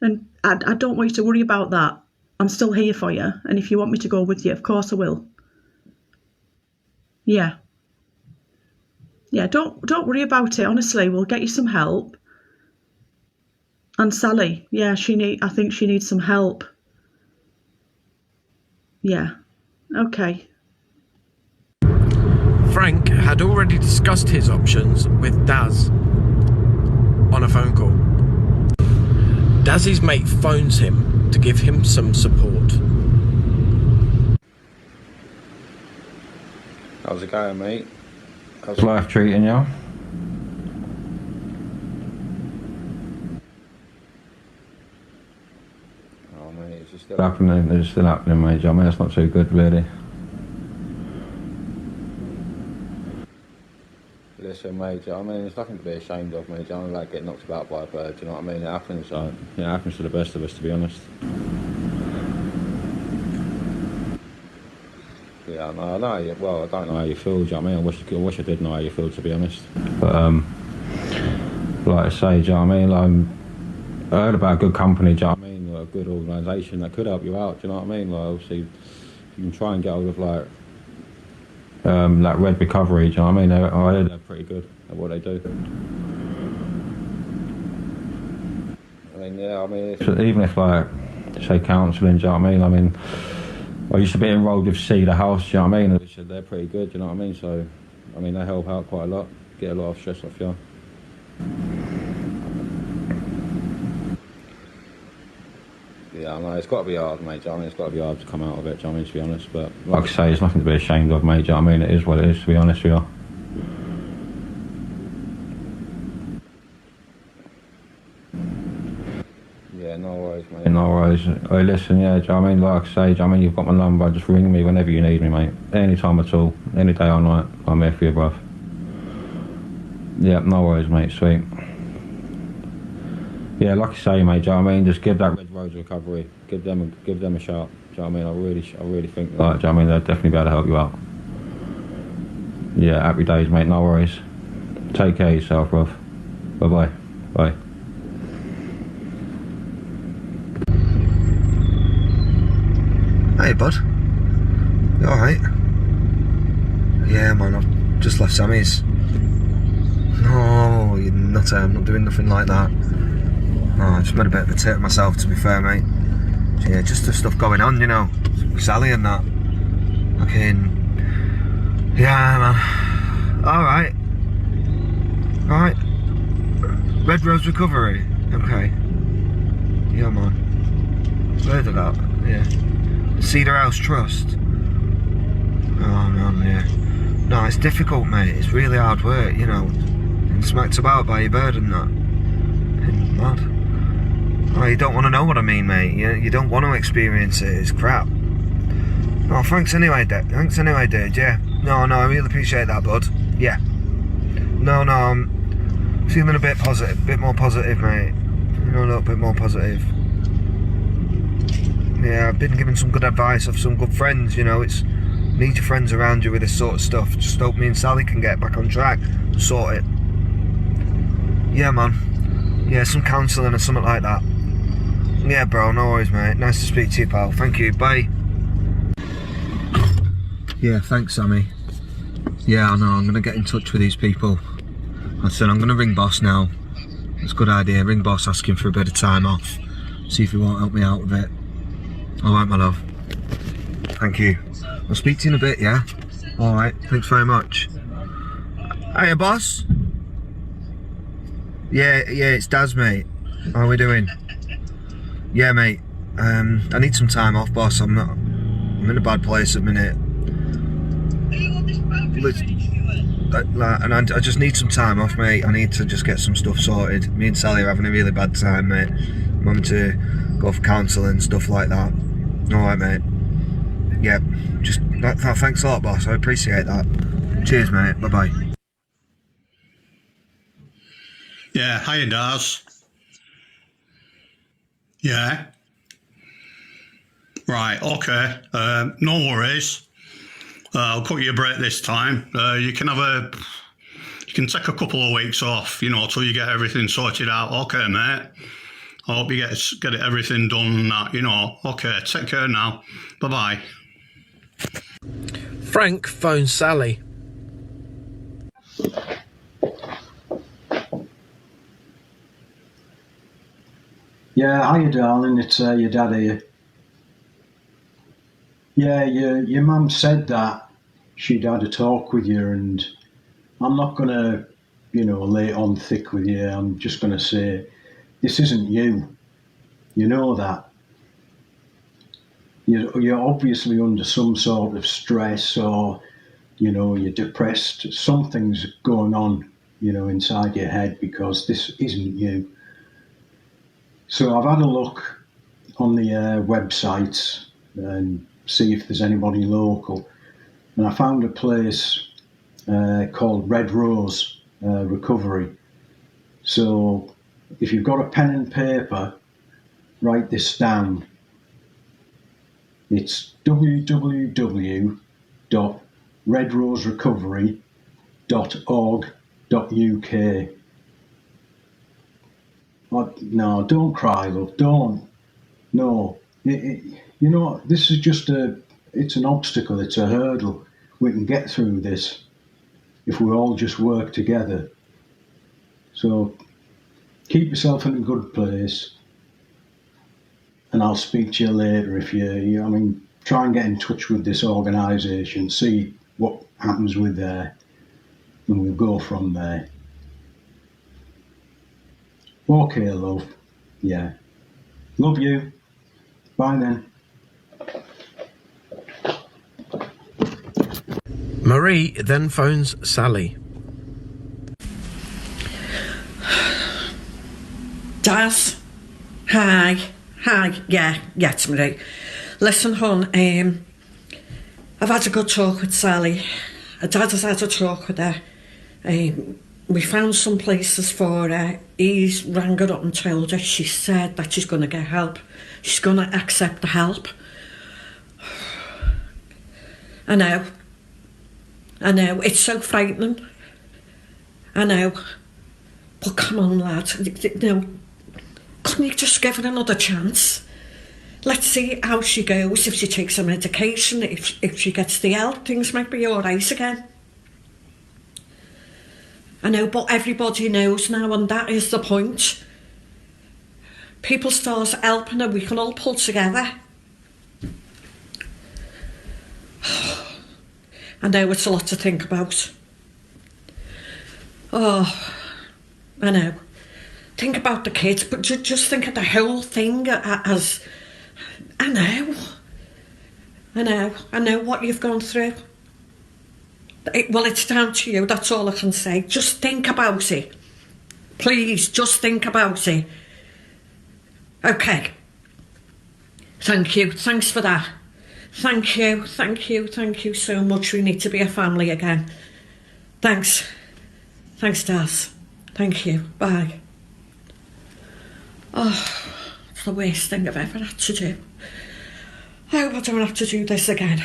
And I don't want you to worry about that. I'm still here for you. And if you want me to go with you, of course I will. Yeah. Yeah, don't worry about it, honestly. We'll get you some help. And Sally, yeah, I think she needs some help. Yeah. Okay. Frank had already discussed his options with Daz on a phone call. Daz's mate phones him to give him some support. How's it going, mate? How's life treating you? Oh, mate, it's still happening. It's still happening, mate. I mean, it's not too good, really. Listen, mate, I mean, there's nothing to be ashamed of, mate. I don't like getting knocked about by a bird, do you know what I mean? It happens, it happens to the best of us, to be honest. Yeah, no, I know, well, I don't know how you feel, do you know what I mean? I wish I did know how you feel, to be honest. But, like I say, do you know what I mean? I heard about a good company, do you know what I mean? Like a good organisation that could help you out, do you know what I mean? Like, obviously, you can try and get hold of, like Red Recovery, do you know what I mean? I heard they're pretty good at what they do. I mean, yeah, I mean, even if, like, say counselling, do you know what I mean? I mean, I used to be enrolled with See the House, do you know what I mean? They said they're pretty good, do you know what I mean? So, I mean, they help out quite a lot, get a lot of stress off you. Yeah, I know, it's got to be hard, mate, do you know what I mean? It's got to be hard to come out of it, do you know what I mean, to be honest? But, like I say, it's nothing to be ashamed of, mate, do you know what I mean? It is what it is, to be honest with you. Yeah, no worries, mate. No worries. worries. Hey, listen, yeah, do you know what I mean? Like I say, do you know what I mean? You've got my number, just ring me whenever you need me, mate. Any time at all, any day or night, I'm here for you, bruv. Yeah, no worries, mate, sweet. Yeah, like I say, mate, do you know what I mean? Just give that Red Rose Recovery, give them a shout. Do you know what I mean? I really think, like, do you know what I mean? They'll definitely be able to help you out. Yeah, happy days, mate, no worries. Take care of yourself, bruv. Bye-bye. Bye. Hey, bud. You alright? Yeah, man, I've just left Sammy's. No, you nutter, I'm not doing nothing like that. No, I just made a bit of a tit of myself, to be fair, mate. So, yeah, just the stuff going on, you know, with Sally and that. Fucking... Yeah, man. Alright. Alright. Red Rose Recovery. Okay. Yeah, man. Heard of that, yeah. Cedar House Trust. Oh, man, yeah. No, it's difficult, mate. It's really hard work, you know. And smacked about by your bird and that. And mad. Oh, you don't want to know what I mean, mate. You don't want to experience it. It's crap. Oh, thanks anyway, dude. Yeah. No, I really appreciate that, bud. Yeah. No, I'm feeling a bit more positive, mate. You know, a little bit more positive. Yeah, I've been given some good advice of some good friends, you know, it's need your friends around you with this sort of stuff. Just hope me and Sally can get back on track and sort it. Yeah, man. Yeah, some counselling or something like that. Yeah, bro, no worries, mate. Nice to speak to you, pal. Thank you, bye. Yeah, thanks, Sammy. Yeah, I know, I'm going to get in touch with these people. I said I'm going to ring Boss now. It's a good idea. Ring Boss, ask him for a bit of time off. See if he won't help me out with it. Alright, my love. Thank you. I'll speak to you in a bit, yeah? Alright, thanks very much. Hiya, boss. Yeah, it's Daz, mate. How are we doing? Yeah, mate. I need some time off, boss. I'm in a bad place at the minute. And I just need some time off, mate. I need to just get some stuff sorted. Me and Sally are having a really bad time, mate. I'm having to go for counselling and stuff like that. Alright, mate. Yeah, just thanks a lot, boss. I appreciate that. Cheers, mate. Bye-bye. Yeah, hiya, Daz. Yeah. Right, okay. No worries. I'll cut you a break this time. You can take a couple of weeks off, you know, till you get everything sorted out. Okay, mate. I hope you get everything done and that, you know. Okay, take care now. Bye-bye. Frank phones Sally. Yeah, hiya, darling. It's your dad here. Yeah, your mum said that she'd had a talk with you, and I'm not going to, you know, lay it on thick with you. I'm just going to say, this isn't you. You know that. You're obviously under some sort of stress, or, you know, you're depressed. Something's going on, you know, inside your head, because this isn't you. So I've had a look on the websites and see if there's anybody local. And I found a place called Red Rose Recovery. So if you've got a pen and paper, write this down. It's www.redroserecovery.org.uk. No, don't cry, love, don't. No, you know, this is just it's an obstacle, it's a hurdle. We can get through this if we all just work together. So keep yourself in a good place, and I'll speak to you later. If I mean, try and get in touch with this organisation, see what happens with there, and we'll go from there. Okay, love. Yeah. Love you. Bye then. Marie then phones Sally. Daz, hi. Hi, yeah, it's me. Right. Listen, hon, I've had a good talk with Sally. Her dad has had a talk with her. We found some places for her. He's rang her up and told her. She said that she's going to get help. She's going to accept the help. I know, it's so frightening. I know, but come on, lad, no, couldn't you just give her another chance? Let's see how she goes, if she takes her medication, if she gets the help, things might be all right again. I know, but everybody knows now, and that is the point. People start helping her, we can all pull together. I know it's a lot to think about. Oh, I know. Think about the kids, but just think of the whole thing as... I know what you've gone through. Well, it's down to you, that's all I can say. Just think about it. Please, just think about it. Okay. Thank you, thanks for that. Thank you so much. We need to be a family again. Thanks, Daz. Thank you, bye. Oh, it's the worst thing I've ever had to do. I hope I don't have to do this again.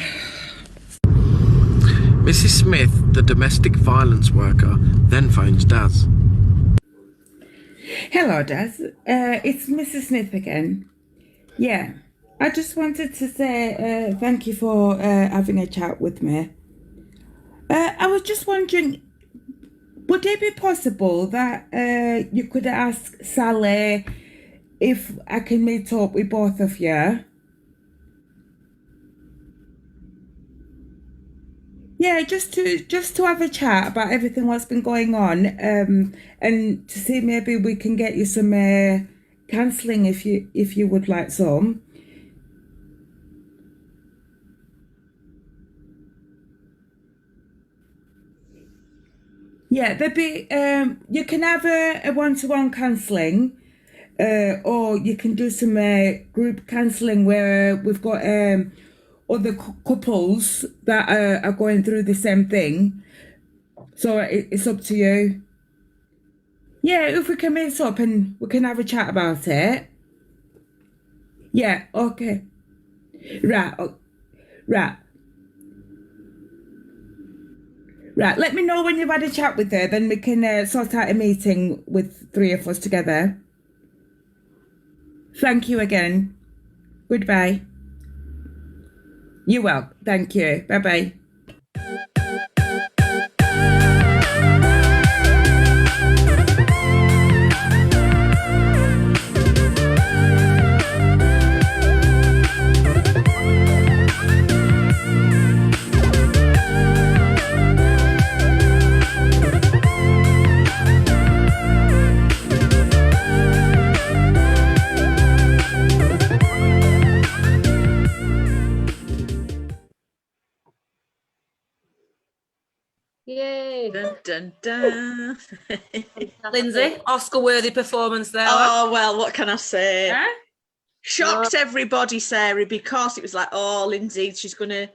Mrs. Smith, the domestic violence worker, then phones Daz. Hello, Daz. It's Mrs. Smith again. Yeah, I just wanted to say thank you for having a chat with me. I was just wondering, would it be possible that you could ask Sally if I can meet up with both of you? Yeah, just to have a chat about everything what's been going on, and to see maybe we can get you some counselling if you would like some. Yeah, there'd be you can have a one-to-one counselling, or you can do some group counselling where we've got other couples that are going through the same thing. So it's up to you. Yeah, if we can meet up and we can have a chat about it. Yeah, okay. Right. Let me know when you've had a chat with her, then we can sort out a meeting with 3 of us together. Thank you again. Goodbye. You're welcome. Thank you. Bye-bye. Yay. Dun, dun, dun. Lindsay, Oscar-worthy performance there. Oh, well, what can I say? Huh? Shocked everybody, Sarah, because it was like, oh, Lindsay, she's going to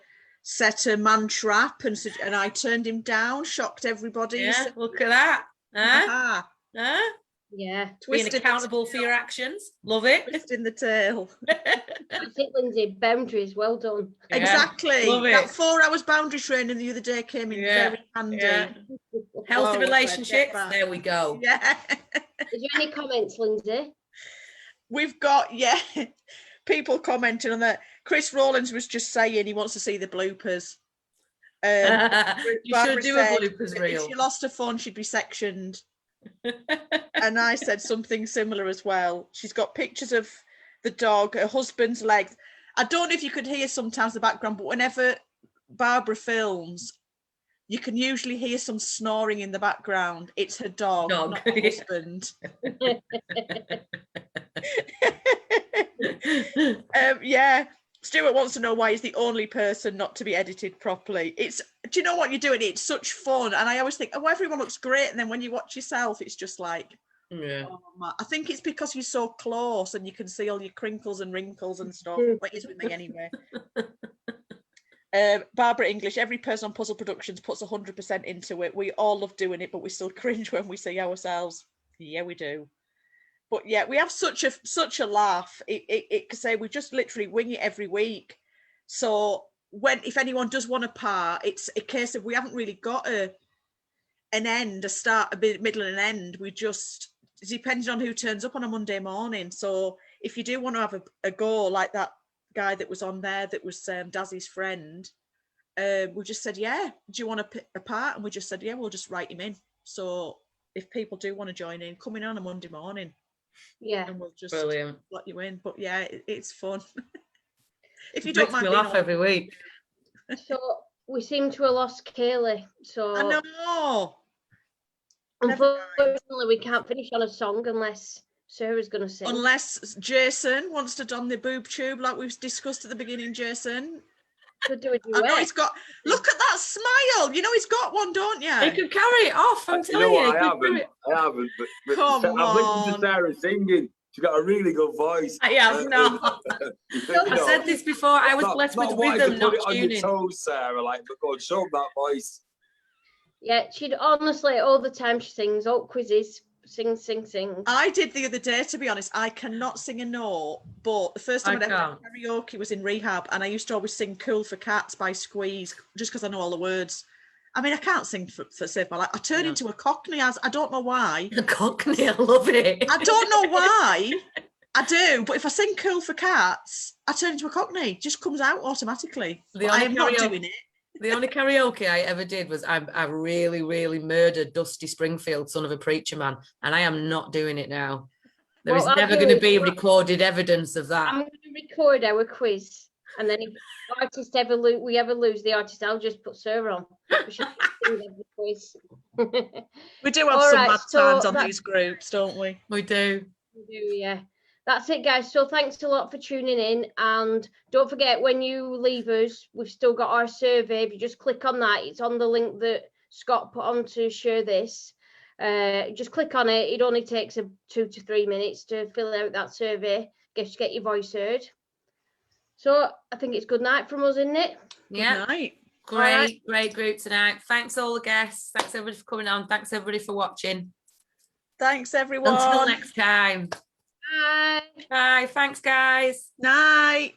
set a man trap, and I turned him down. Shocked everybody. Yeah, look at that. Huh? Huh? Yeah. Being accountable for your actions. Love it. Twisting the tail. That's it, Lindsay. Boundaries. Well done. Yeah, exactly. Love it. That 4 hours boundary training the other day came in very handy. Yeah. Healthy relationships. There we go. Yeah. Is there any comments, Lindsay? We've got, people commenting on that. Chris Rawlins was just saying he wants to see the bloopers. You should do a bloopers reel. If she lost her phone, she'd be sectioned. And I said something similar as well. She's got pictures of the dog, her husband's legs. I don't know if you could hear sometimes the background, but whenever Barbara films, you can usually hear some snoring in the background. It's her dog. Not her husband. Stuart wants to know why he's the only person not to be edited properly. Do you know what you're doing? It's such fun. And I always think, oh, everyone looks great. And then when you watch yourself, it's just like, Yeah. Oh, I think it's because you're so close and you can see all your crinkles and wrinkles and stuff. Well, it is with me anyway. Barbara English, every person on Puzzle Productions puts 100% into it. We all love doing it, but we still cringe when we see ourselves. Yeah, we do. But yeah, we have such a laugh. It could say we just literally wing it every week. So if anyone does want a part, it's a case of we haven't really got an end, a start, a middle, and an end. We just, depending on who turns up on a Monday morning. So if you do want to have a go, like that guy that was on there, that was Dazzy's friend, we just said, yeah, do you want a part? And we just said, yeah, we'll just write him in. So if people do want to join in, come in on a Monday morning. Yeah, and we'll just Brilliant. let you in. But yeah, it's fun. If you It don't makes mind me being laugh on- every week. So we seem to have lost Kaylee. So I know. Unfortunately, we can't finish on a song unless Sarah's going to sing. Unless Jason wants to don the boob tube like we've discussed at the beginning, Jason. Could do a I know duet. he's got, look at that smile. You know he's got one, don't you? He could carry it off, I'm telling you. I haven't. But Come I've listened on. to Sarah singing. She's got a really good voice. I have not. I said this before. I was blessed with rhythm, not put it on your tuning. toes, Sarah. Like, but go on, show 'em that voice. Yeah, she'd honestly all the time she sings, all quizzes, sing. I did the other day, to be honest. I cannot sing a note, but the first time I ever did karaoke was in rehab, and I used to always sing Cool for Cats by Squeeze, just because I know all the words. I mean, I can't sing for Save My Life. I turn into a Cockney, I don't know why. A Cockney, I love it. I don't know why. I do, but if I sing Cool for Cats, I turn into a Cockney. It just comes out automatically. I am not doing it. The only karaoke I ever did was I really, really murdered Dusty Springfield, Son of a Preacher Man, and I am not doing it now. There is never going to be recorded evidence of that. I'm going to record our quiz, and then if the artist we ever lose the artist, I'll just put Sarah on. We should sing every quiz. We do have All some right, bad so times on that's- these groups, don't we? We do. We do, yeah. That's it, guys. So thanks a lot for tuning in, and don't forget, when you leave us, we've still got our survey. If you just click on that, it's on the link that Scott put on to share this. Just click on it. It only takes 2 to 3 minutes to fill out that survey, get your voice heard. So I think it's good night from us, isn't it? Yeah. Good night. Great group tonight. Thanks all the guests. Thanks everybody for coming on. Thanks everybody for watching. Thanks everyone. Until next time. Bye. Bye. Thanks, guys. Night.